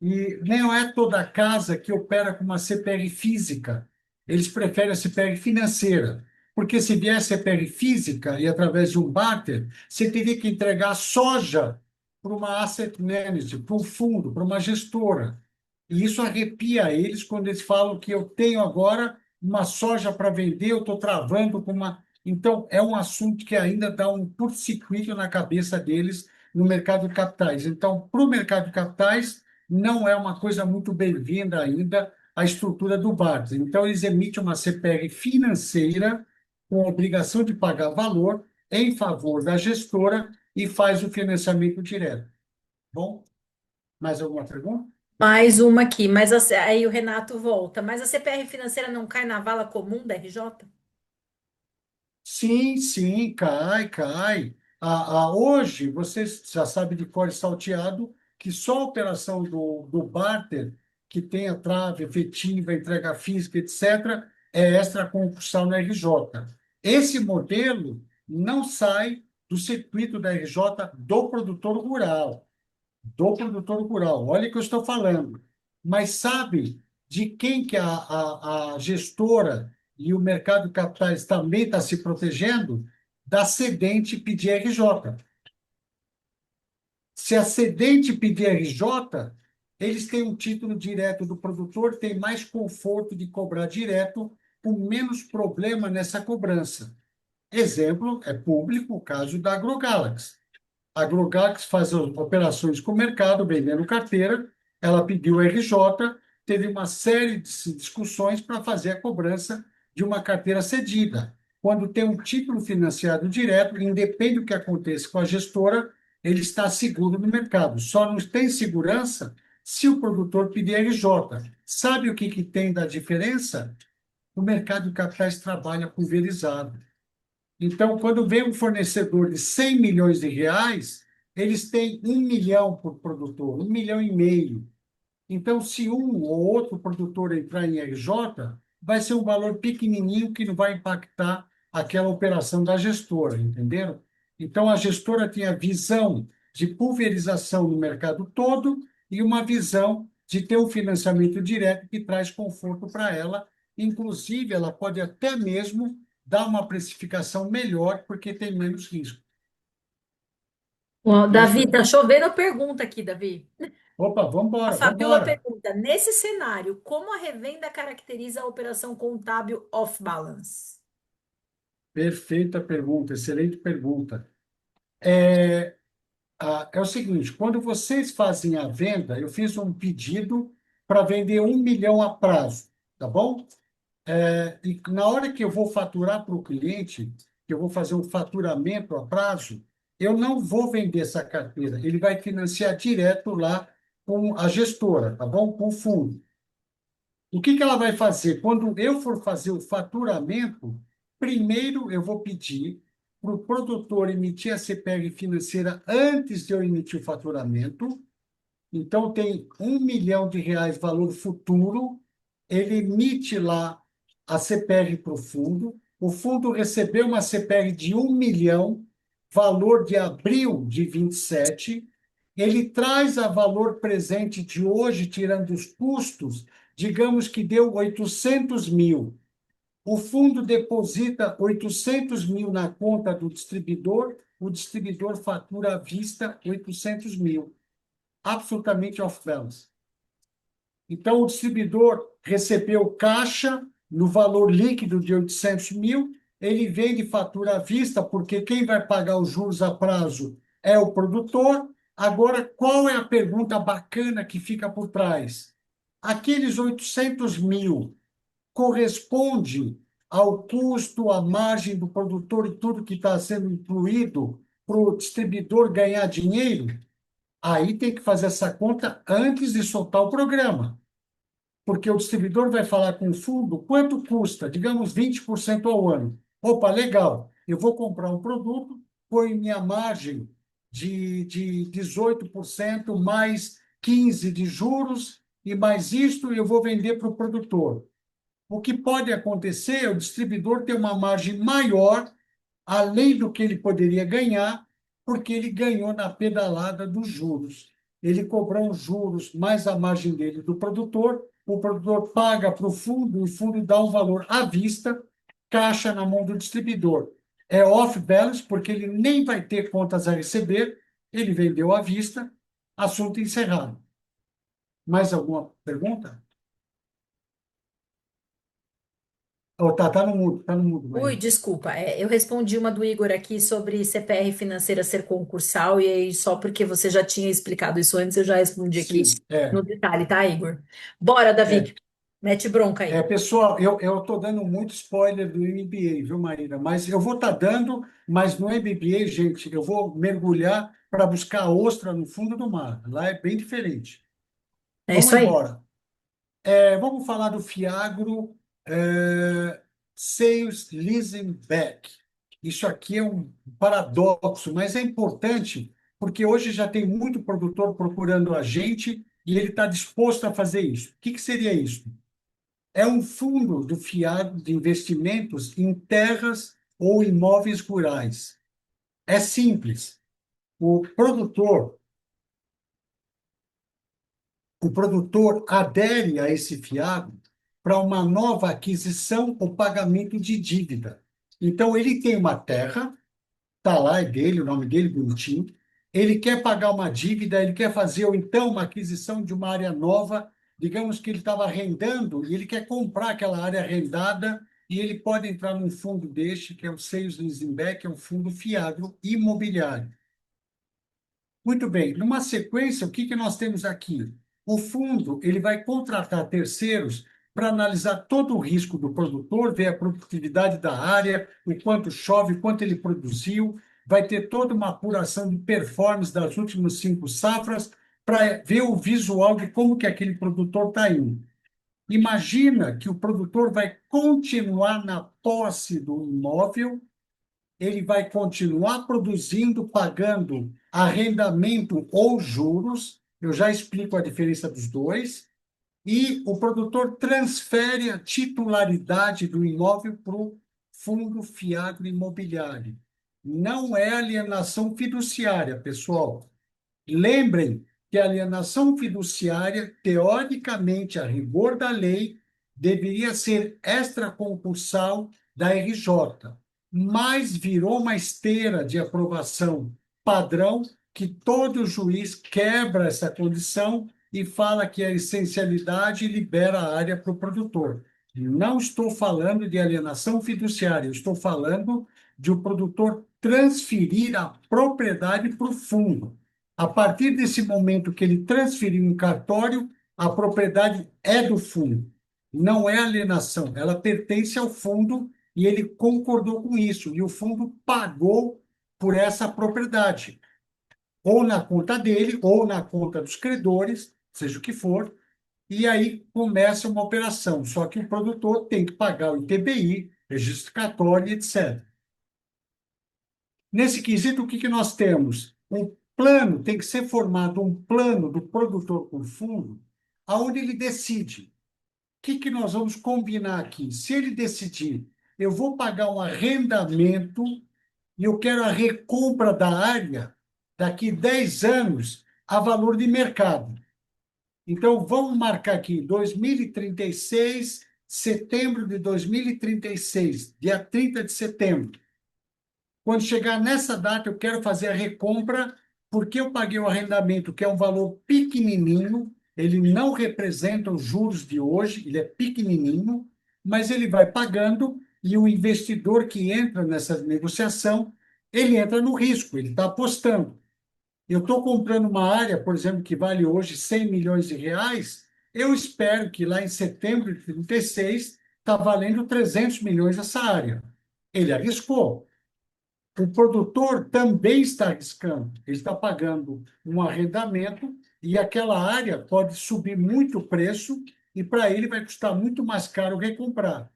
E não é toda casa que opera com uma CPR física. Eles preferem a CPR financeira. Porque se vier a CPR física e através de um barter, você teria que entregar soja para uma asset manager, para um fundo, para uma gestora. E isso arrepia eles quando eles falam que eu tenho agora uma soja para vender, eu estou travando com uma. Então, é um assunto que ainda dá um curto-circuito na cabeça deles no mercado de capitais. Então, para o mercado de capitais, não é uma coisa muito bem-vinda ainda a estrutura do BARS. Então, eles emitem uma CPR financeira com obrigação de pagar valor em favor da gestora e faz o financiamento direto. Bom, mais alguma pergunta? Mais uma aqui, aí o Renato volta. Mas a CPR financeira não cai na vala comum da RJ? Sim, sim, cai, cai. Hoje, você já sabe de cor e salteado que só a operação do barter, que tem a trave efetiva, entrega física, etc., é extraconcursal na RJ. Esse modelo não sai do circuito da RJ do produtor rural. Do produtor rural. Olha o que eu estou falando. Mas sabe de quem que a gestora e o mercado de capitais também está se protegendo? Da cedente pedir RJ. Se a cedente pedir RJ, eles têm um título direto do produtor, tem mais conforto de cobrar direto, com menos problema nessa cobrança. Exemplo, é público o caso da AgroGalaxy. A AgroGalaxy faz operações com o mercado, vendendo carteira, ela pediu RJ, teve uma série de discussões para fazer a cobrança de uma carteira cedida. Quando tem um título financiado direto, independe do que aconteça com a gestora, ele está seguro no mercado. Só não tem segurança se o produtor pedir RJ. Sabe o que tem da diferença? O mercado de capitais trabalha pulverizado. Então, quando vem um fornecedor de 100 milhões de reais, eles têm 1 milhão por produtor, 1,5 milhão. Então, se um ou outro produtor entrar em RJ, vai ser um valor pequenininho que não vai impactar aquela operação da gestora, entenderam? Então, a gestora tem a visão de pulverização no mercado todo e uma visão de ter um financiamento direto que traz conforto para ela. Inclusive, ela pode até mesmo dar uma precificação melhor porque tem menos risco. Ó, Davi, Isso. tá chovendo pergunta aqui, Davi. Opa, vamos A embora, vamos Fabiola embora. pergunta: nesse cenário, como a revenda caracteriza a operação contábil off-balance? Perfeita pergunta, excelente pergunta. É o seguinte, quando vocês fazem a venda, eu fiz um pedido para vender 1 milhão a prazo, tá bom? E na hora que eu vou faturar para o cliente, que eu vou fazer um faturamento a prazo, eu não vou vender essa carteira. Ele vai financiar direto lá com a gestora, tá bom? Com o fundo. O que que ela vai fazer? Quando eu for fazer o faturamento, primeiro eu vou pedir para o produtor emitir a CPR financeira antes de eu emitir o faturamento. Então, tem R$ 1 milhão valor futuro, ele emite lá a CPR para o fundo recebeu uma CPR de 1 milhão, valor de abril de 27, ele traz a valor presente de hoje, tirando os custos, digamos que deu 800 mil. O fundo deposita 800 mil na conta do distribuidor, o distribuidor fatura à vista 800 mil absolutamente off-balance. Então, o distribuidor recebeu caixa no valor líquido de 800 mil, ele vende fatura à vista, porque quem vai pagar os juros a prazo é o produtor. Agora, qual é a pergunta bacana que fica por trás? Aqueles 800 mil corresponde ao custo, à margem do produtor e tudo que está sendo incluído para o distribuidor ganhar dinheiro? Aí tem que fazer essa conta antes de soltar o programa, porque o distribuidor vai falar com o fundo quanto custa, digamos, 20% ao ano. Opa, legal, eu vou comprar um produto, põe minha margem de 18% mais 15% de juros e mais isto eu vou vender para o produtor. O que pode acontecer é o distribuidor ter uma margem maior além do que ele poderia ganhar, porque ele ganhou na pedalada dos juros. Ele cobrou os juros mais a margem dele do produtor, o produtor paga para o fundo dá um valor à vista, caixa na mão do distribuidor. É off-balance, porque ele nem vai ter contas a receber, ele vendeu à vista, assunto encerrado. Mais alguma pergunta? Oh, tá no mudo, Ui, Maria. desculpa, eu respondi uma do Igor aqui sobre CPR financeira ser concursal, e aí só porque você já tinha explicado isso antes, eu já respondi aqui Sim, no detalhe, tá, Igor? Bora, é. Davi, mete bronca aí. Pessoal, eu estou dando muito spoiler do MBA, viu, Maíra? Mas eu vou estar dando, mas no MBA, gente, eu vou mergulhar para buscar ostra no fundo do mar. Lá é bem diferente. É Vamos isso aí. embora. Vamos falar do Fiagro Sales Leasing Back. Isso aqui é um paradoxo, mas é importante porque hoje já tem muito produtor procurando a gente e ele está disposto a fazer isso. O que que seria isso? É um fundo do fiado de investimentos em terras ou imóveis rurais. É simples. O produtor, o produtor adere a esse fiado para uma nova aquisição ou pagamento de dívida. Então, ele tem uma terra, está lá, é dele, o nome dele, bonitinho. Ele quer pagar uma dívida, ele quer fazer, ou então, uma aquisição de uma área nova. Digamos que ele estava arrendando e ele quer comprar aquela área arrendada e ele pode entrar num fundo deste, que é o Sales Leasing Back, que é um fundo fiado imobiliário. Muito bem, numa sequência, o que que nós temos aqui? O fundo ele vai contratar terceiros para analisar todo o risco do produtor, ver a produtividade da área, o quanto chove, o quanto ele produziu, vai ter toda uma apuração de performance das últimas 5 safras para ver o visual de como que aquele produtor está indo. Imagina que o produtor vai continuar na posse do imóvel, ele vai continuar produzindo, pagando arrendamento ou juros. Eu já explico a diferença dos dois. E o produtor transfere a titularidade do imóvel para o fundo fiado imobiliário. Não é alienação fiduciária, pessoal. Lembrem que a alienação fiduciária, teoricamente, a rigor da lei, deveria ser extraconcursal da RJ, mas virou uma esteira de aprovação padrão que todo juiz quebra essa condição e fala que a essencialidade libera a área para o produtor. Não estou falando de alienação fiduciária, eu estou falando de o produtor transferir a propriedade para o fundo. A partir desse momento que ele transferiu em cartório, a propriedade é do fundo, não é alienação, ela pertence ao fundo e ele concordou com isso, e o fundo pagou por essa propriedade ou na conta dele, ou na conta dos credores, seja o que for, e aí começa uma operação. Só que o produtor tem que pagar o ITBI, registro cartório, etc. Nesse quesito, o que que nós temos? Um plano, tem que ser formado um plano do produtor com fundo, aonde ele decide. O que que nós vamos combinar aqui? Se ele decidir, eu vou pagar um arrendamento e eu quero a recompra da área daqui 10 anos a valor de mercado. Então, vamos marcar aqui 2036, setembro de 2036, dia 30 de setembro. Quando chegar nessa data, eu quero fazer a recompra, porque eu paguei o arrendamento, que é um valor pequenininho, ele não representa os juros de hoje, ele é pequenininho, mas ele vai pagando e o investidor que entra nessa negociação, ele entra no risco, ele está apostando. Eu estou comprando uma área, por exemplo, que vale hoje 100 milhões de reais, eu espero que lá em setembro de 36 está valendo 300 milhões essa área. Ele arriscou. O produtor também está arriscando. Ele está pagando um arrendamento e aquela área pode subir muito o preço e para ele vai custar muito mais caro recomprar.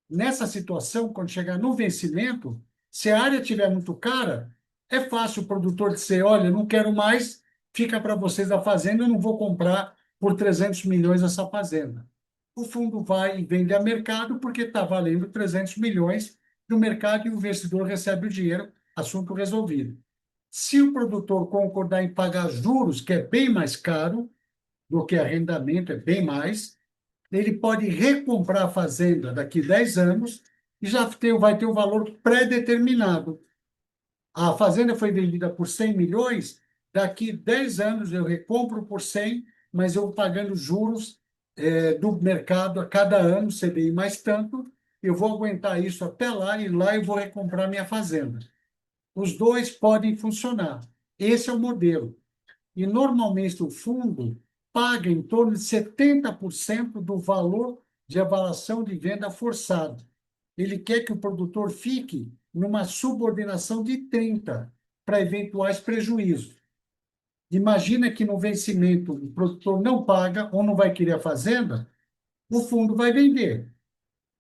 Nessa situação, quando chegar no vencimento, se a área estiver muito cara, é fácil o produtor dizer, olha, não quero mais, fica para vocês a fazenda, eu não vou comprar por 300 milhões essa fazenda. O fundo vai e vende a mercado porque está valendo 300 milhões no mercado e o investidor recebe o dinheiro, assunto resolvido. Se o produtor concordar em pagar juros, que é bem mais caro do que arrendamento, é bem mais, ele pode recomprar a fazenda daqui 10 anos e vai ter o valor pré-determinado. A fazenda foi vendida por 100 milhões, daqui 10 anos eu recompro por 100, mas eu vou pagando juros do mercado a cada ano, CDI mais tanto, eu vou aguentar isso até lá e lá eu vou recomprar minha fazenda. Os dois podem funcionar. Esse é o modelo. E, normalmente, o fundo paga em torno de 70% do valor de avaliação de venda forçado. Ele quer que o produtor fique numa subordinação de 30% para eventuais prejuízos. Imagina que no vencimento o produtor não paga ou não vai querer a fazenda, o fundo vai vender.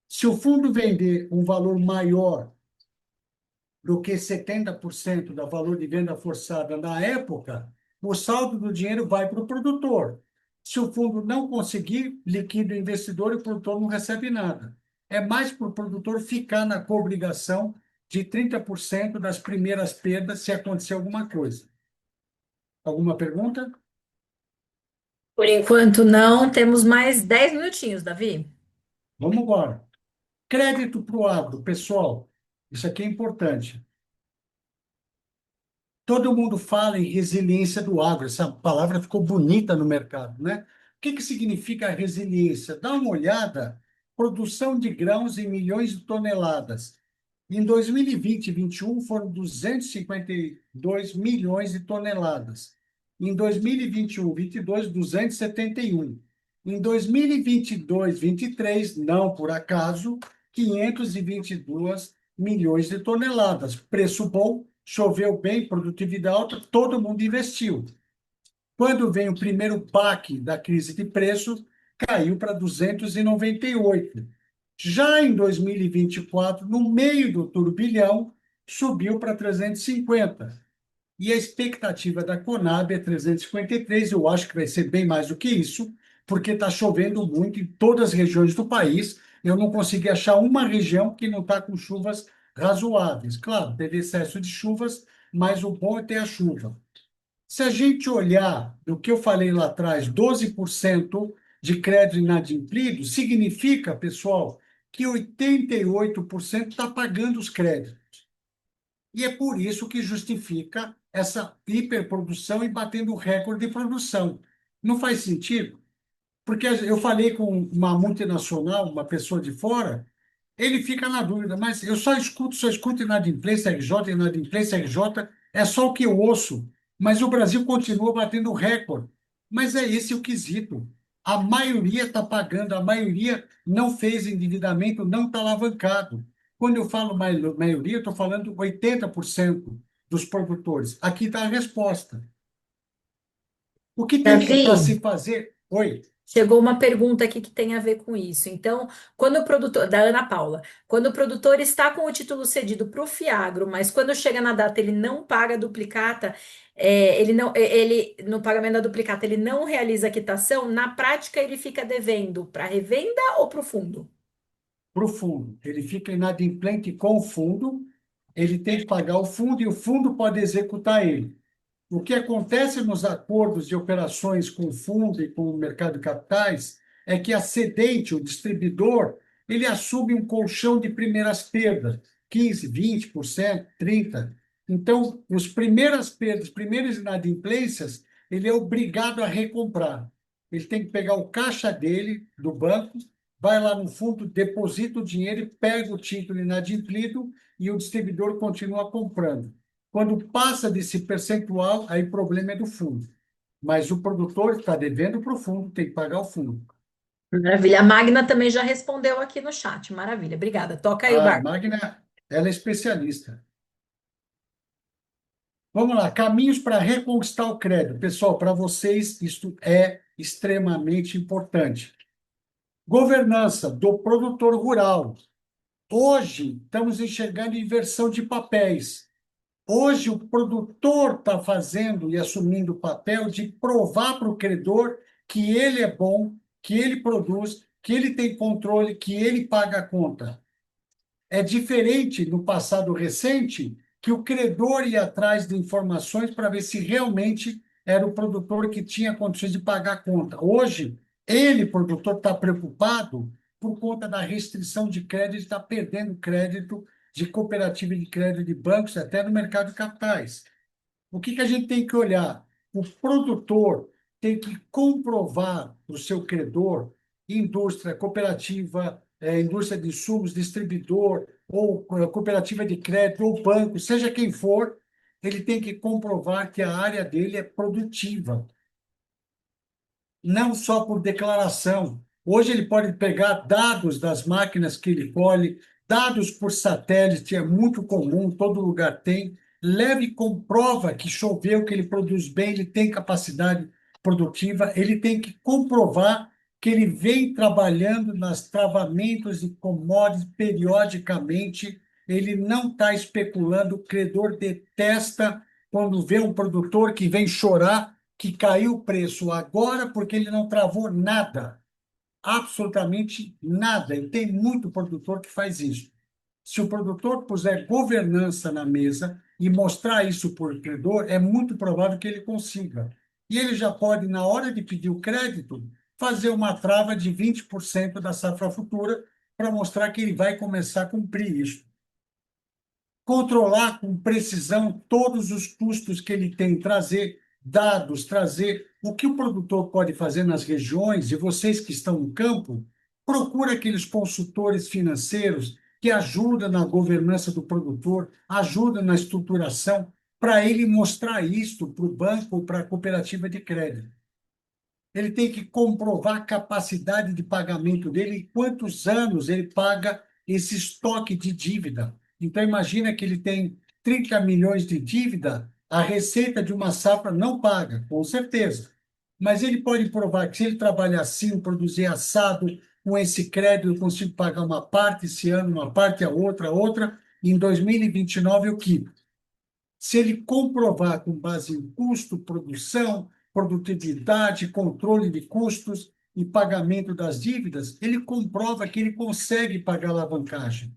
Se o fundo vender um valor maior do que 70% do valor de venda forçada na época, o saldo do dinheiro vai para o produtor. Se o fundo não conseguir, liquida o investidor e o produtor não recebe nada. É mais para o produtor ficar na coobrigação de 30% das primeiras perdas se acontecer alguma coisa. Alguma pergunta? Por enquanto, não. Temos mais 10 minutinhos, Davi. Vamos embora. Crédito para o agro, pessoal. Isso aqui é importante. Todo mundo fala em resiliência do agro, essa palavra ficou bonita no mercado, né? O que que significa a resiliência? Dá uma olhada, produção de grãos em milhões de toneladas. Em 2020 e 2021 foram 252 milhões de toneladas. Em 2021 e 22, 271. Em 2022 e 23, não por acaso, 522 milhões de toneladas. Preço bom, choveu bem, produtividade alta, todo mundo investiu. Quando vem o primeiro baque da crise de preços, caiu para 298. Já em 2024, no meio do turbilhão, subiu para 350. E a expectativa da Conab é 353. Eu acho que vai ser bem mais do que isso, porque está chovendo muito em todas as regiões do país. Eu não consegui achar uma região que não está com chuvas razoáveis. Claro, teve excesso de chuvas, mas o bom é ter a chuva. Se a gente olhar do que eu falei lá atrás, 12% de crédito inadimplido, significa, pessoal, que 88% está pagando os créditos. E é por isso que justifica essa hiperprodução e batendo recorde de produção. Não faz sentido? Porque eu falei com uma multinacional, uma pessoa de fora, ele fica na dúvida, mas eu só escuto inadimplência RJ, inadimplência RJ, é só o que eu ouço. Mas o Brasil continua batendo recorde. Mas é esse o quesito. A maioria está pagando, a maioria não fez endividamento, não está alavancado. Quando eu falo maioria, eu estou falando 80% dos produtores. Aqui está a resposta. O que tem que para Davi, se fazer? Oi. chegou uma pergunta aqui que tem a ver com isso. Então, quando o produtor, da Ana Paula, quando o produtor está com o título cedido para o Fiagro, mas quando chega na data ele não paga a duplicata, ele no pagamento da duplicata ele não realiza a quitação, na prática ele fica devendo para a revenda ou para o fundo? Para o fundo. Ele fica inadimplente com o fundo, ele tem que pagar o fundo e o fundo pode executar ele. O que acontece nos acordos de operações com o fundo e com o mercado de capitais é que a cedente, o distribuidor, ele assume um colchão de primeiras perdas, 15, 20%, 30%. Então, as primeiras perdas, primeiras inadimplências, ele é obrigado a recomprar. Ele tem que pegar o caixa dele, do banco, vai lá no fundo, deposita o dinheiro, pega o título inadimplido e o distribuidor continua comprando. Quando passa desse percentual, aí o problema é do fundo. Mas o produtor está devendo para o fundo, tem que pagar o fundo. Maravilha. A Magna também já respondeu aqui no chat. Maravilha. Obrigada. Toca aí o A barco. Magna, ela é especialista. Vamos lá, caminhos para reconquistar o crédito. Pessoal, para vocês, isso é extremamente importante. Governança do produtor rural. Hoje, estamos enxergando inversão de papéis. Hoje, o produtor está fazendo e assumindo o papel de provar para o credor que ele é bom, que ele produz, que ele tem controle, que ele paga a conta. É diferente no passado recente, que o credor ia atrás de informações para ver se realmente era o produtor que tinha condições de pagar a conta. Hoje, ele, produtor, está preocupado por conta da restrição de crédito, está perdendo crédito de cooperativa de crédito de bancos, até no mercado de capitais. O que a gente tem que olhar? O produtor tem que comprovar para o seu credor, indústria, cooperativa, indústria de insumos, distribuidor, ou cooperativa de crédito, ou banco, seja quem for, ele tem que comprovar que a área dele é produtiva, não só por declaração. Hoje ele pode pegar dados das máquinas que ele colhe, dados por satélite, é muito comum, todo lugar tem. Leve e comprova que choveu, que ele produz bem, ele tem capacidade produtiva, ele tem que comprovar que ele vem trabalhando nas travamentos de commodities periodicamente, ele não está especulando, o credor detesta quando vê um produtor que vem chorar que caiu o preço agora porque ele não travou nada, absolutamente nada. E tem muito produtor que faz isso. Se o produtor puser governança na mesa e mostrar isso para o credor, é muito provável que ele consiga. E ele já pode, na hora de pedir o crédito, fazer uma trava de 20% da safra futura para mostrar que ele vai começar a cumprir isso. Controlar com precisão todos os custos que ele tem, trazer dados, trazer o que o produtor pode fazer nas regiões, e vocês que estão no campo, procura aqueles consultores financeiros que ajudam na governança do produtor, ajudam na estruturação, para ele mostrar isso para o banco ou para a cooperativa de crédito. Ele tem que comprovar a capacidade de pagamento dele e quantos anos ele paga esse estoque de dívida. Então, imagina que ele tem 30 milhões de dívida, a receita de uma safra não paga, com certeza. Mas ele pode provar que se ele trabalhar assim, produzir assado, com esse crédito, eu consigo pagar uma parte esse ano, uma parte a outra, e em 2029 eu quito. Se ele comprovar com base em custo, produção, produtividade, controle de custos e pagamento das dívidas, ele comprova que ele consegue pagar a alavancagem.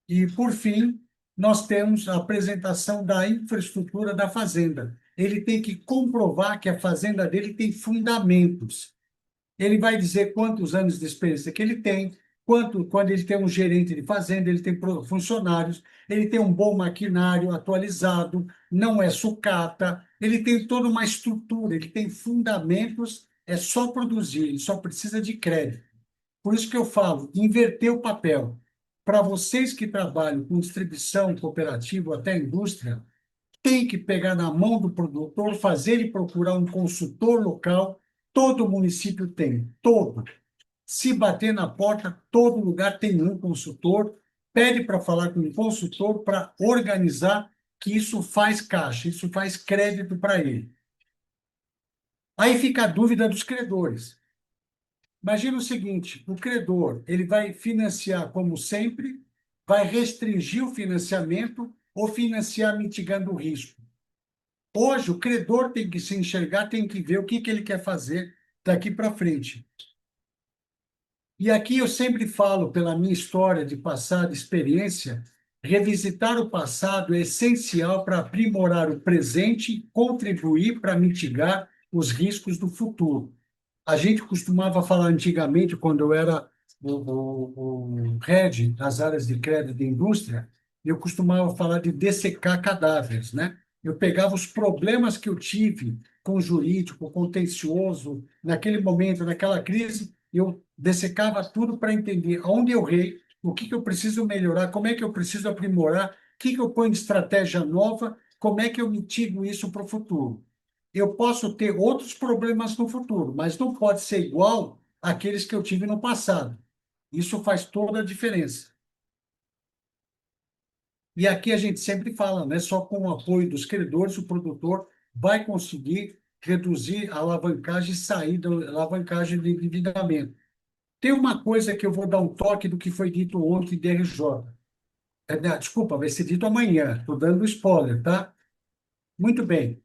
E, por fim, nós temos a apresentação da infraestrutura da fazenda. Ele tem que comprovar que a fazenda dele tem fundamentos. Ele vai dizer quantos anos de experiência que ele tem, quando ele tem um gerente de fazenda, ele tem funcionários, ele tem um bom maquinário atualizado, não é sucata, ele tem toda uma estrutura, ele tem fundamentos, é só produzir, ele só precisa de crédito. Por isso que eu falo, inverter o papel. Para vocês que trabalham com distribuição cooperativa, ou até indústria, tem que pegar na mão do produtor, fazer ele procurar um consultor local. Todo município tem, todo. Se bater na porta, todo lugar tem um consultor. Pede para falar com um consultor para organizar, que isso faz caixa, isso faz crédito para ele. Aí fica a dúvida dos credores. Imagina o seguinte: o credor ele vai financiar como sempre, vai restringir o financiamento ou financiar mitigando o risco. Hoje, o credor tem que se enxergar, tem que ver o que ele quer fazer daqui para frente. E aqui eu sempre falo, pela minha história de passado, experiência, revisitar o passado é essencial para aprimorar o presente e contribuir para mitigar os riscos do futuro. A gente costumava falar antigamente, quando eu era o head das áreas de crédito de indústria, eu costumava falar de dessecar cadáveres, né? Eu pegava os problemas que eu tive com o jurídico, contencioso, naquele momento, naquela crise, eu dessecava tudo para entender aonde eu errei, o que eu preciso melhorar, como é que eu preciso aprimorar, o que eu ponho de estratégia nova, como é que eu mitigo isso para o futuro. Eu posso ter outros problemas no futuro, mas não pode ser igual àqueles que eu tive no passado. Isso faz toda a diferença. E aqui a gente sempre fala, né? Só com o apoio dos credores, o produtor vai conseguir reduzir a alavancagem e sair da alavancagem de endividamento. Tem uma coisa que eu vou dar um toque do que foi dito ontem de RJ. Não, desculpa, vai ser dito amanhã. Estou dando spoiler, tá? Muito bem.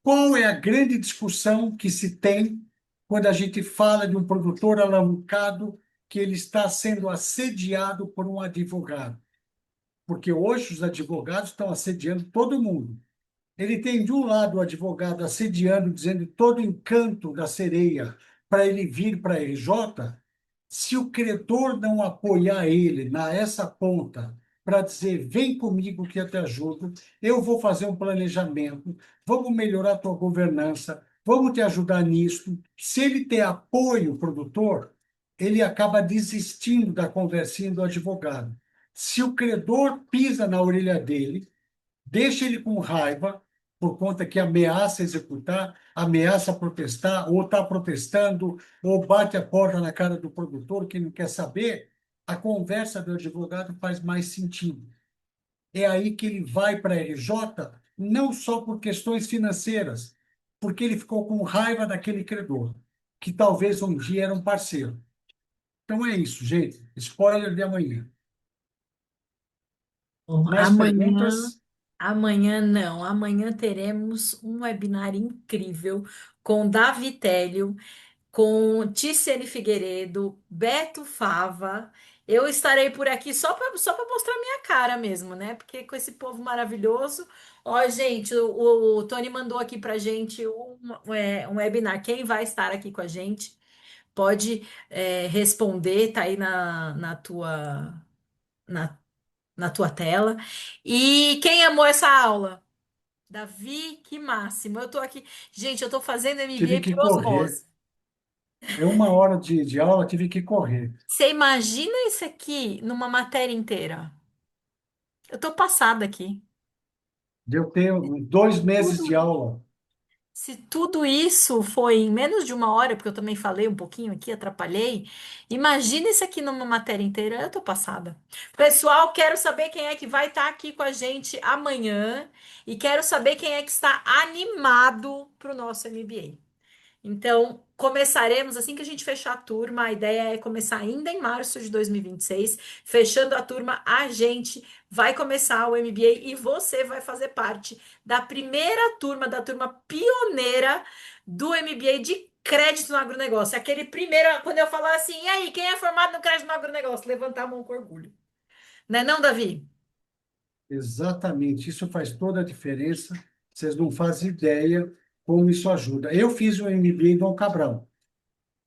Qual é a grande discussão que se tem quando a gente fala de um produtor alavancado que ele está sendo assediado por um advogado? Porque hoje os advogados estão assediando todo mundo. Ele tem, de um lado, o advogado assediando, dizendo todo o encanto da sereia para ele vir para a RJ. Se o credor não apoiar ele na essa ponta para dizer, vem comigo que eu te ajudo, eu vou fazer um planejamento, vamos melhorar a tua governança, vamos te ajudar nisso. Se ele ter apoio produtor, ele acaba desistindo da conversinha do advogado. Se o credor pisa na orelha dele, deixa ele com raiva, por conta que ameaça executar, ameaça protestar, ou está protestando, ou bate a porta na cara do produtor que não quer saber, a conversa do advogado faz mais sentido. É aí que ele vai para a RJ, não só por questões financeiras, porque ele ficou com raiva daquele credor, que talvez um dia era um parceiro. Então é isso, gente. Spoiler de amanhã. Bom, Mais perguntas? amanhã não. Amanhã teremos um webinar incrível com Davi Télio, com Ticiane Figueiredo, Beto Fava. Eu estarei por aqui só para mostrar minha cara mesmo, né? Porque com esse povo maravilhoso. Ó, gente, o Tony mandou aqui pra gente um webinar. Quem vai estar aqui com a gente pode responder, tá aí na, na tua tela. E quem amou essa aula? Davi, que máximo. Eu tô aqui. Gente, eu tô fazendo Tive MBA que por correr. osmose. É 1 hora de aula, tive que correr. Você imagina isso aqui numa matéria inteira? Eu tô passada aqui. Deu ter 2 meses de Tudo, aula. se tudo isso foi em menos de 1 hora, porque eu também falei um pouquinho aqui, atrapalhei. Imagina isso aqui numa matéria inteira. Eu tô passada. Pessoal, quero saber quem é que vai estar aqui com a gente amanhã e quero saber quem é que está animado para o nosso MBA. Então, começaremos assim que a gente fechar a turma. A ideia é começar ainda em março de 2026. Fechando a turma, a gente vai começar o MBA e você vai fazer parte da primeira turma, da turma pioneira do MBA de crédito no agronegócio. Aquele primeiro, quando eu falar assim, e aí, quem é formado no crédito no agronegócio? Levantar a mão com orgulho. Né, não, Davi? Exatamente, isso faz toda a diferença. Vocês não fazem ideia como isso ajuda. Eu fiz um MBA em Dom Cabral,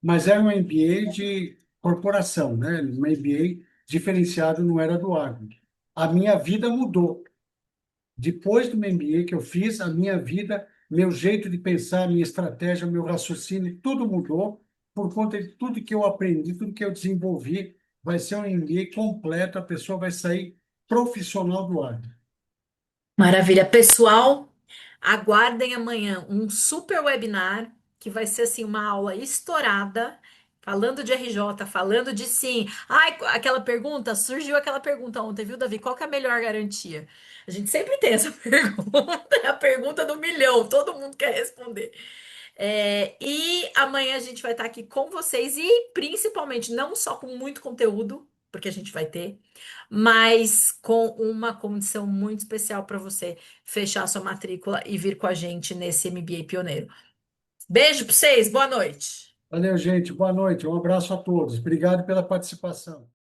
mas era um MBA de corporação, né? Um MBA diferenciado não era do agro. A minha vida mudou. Depois do MBA que eu fiz, a minha vida, meu jeito de pensar, minha estratégia, meu raciocínio, tudo mudou por conta de tudo que eu aprendi, tudo que eu desenvolvi. Vai ser um MBA completo, a pessoa vai sair profissional do agro. Maravilha. Pessoal, aguardem amanhã um super webinar que vai ser assim uma aula estourada, falando de RJ, falando de sim. Ai, aquela pergunta, surgiu aquela pergunta ontem, viu, Davi? Qual que é a melhor garantia? A gente sempre tem essa pergunta, é a pergunta do milhão, todo mundo quer responder. E amanhã a gente vai estar aqui com vocês e principalmente não só com muito conteúdo, porque a gente vai ter, mas com uma condição muito especial para você fechar sua matrícula e vir com a gente nesse MBA pioneiro. Beijo para vocês, boa noite. Valeu, gente. Boa noite. Um abraço a todos. Obrigado pela participação.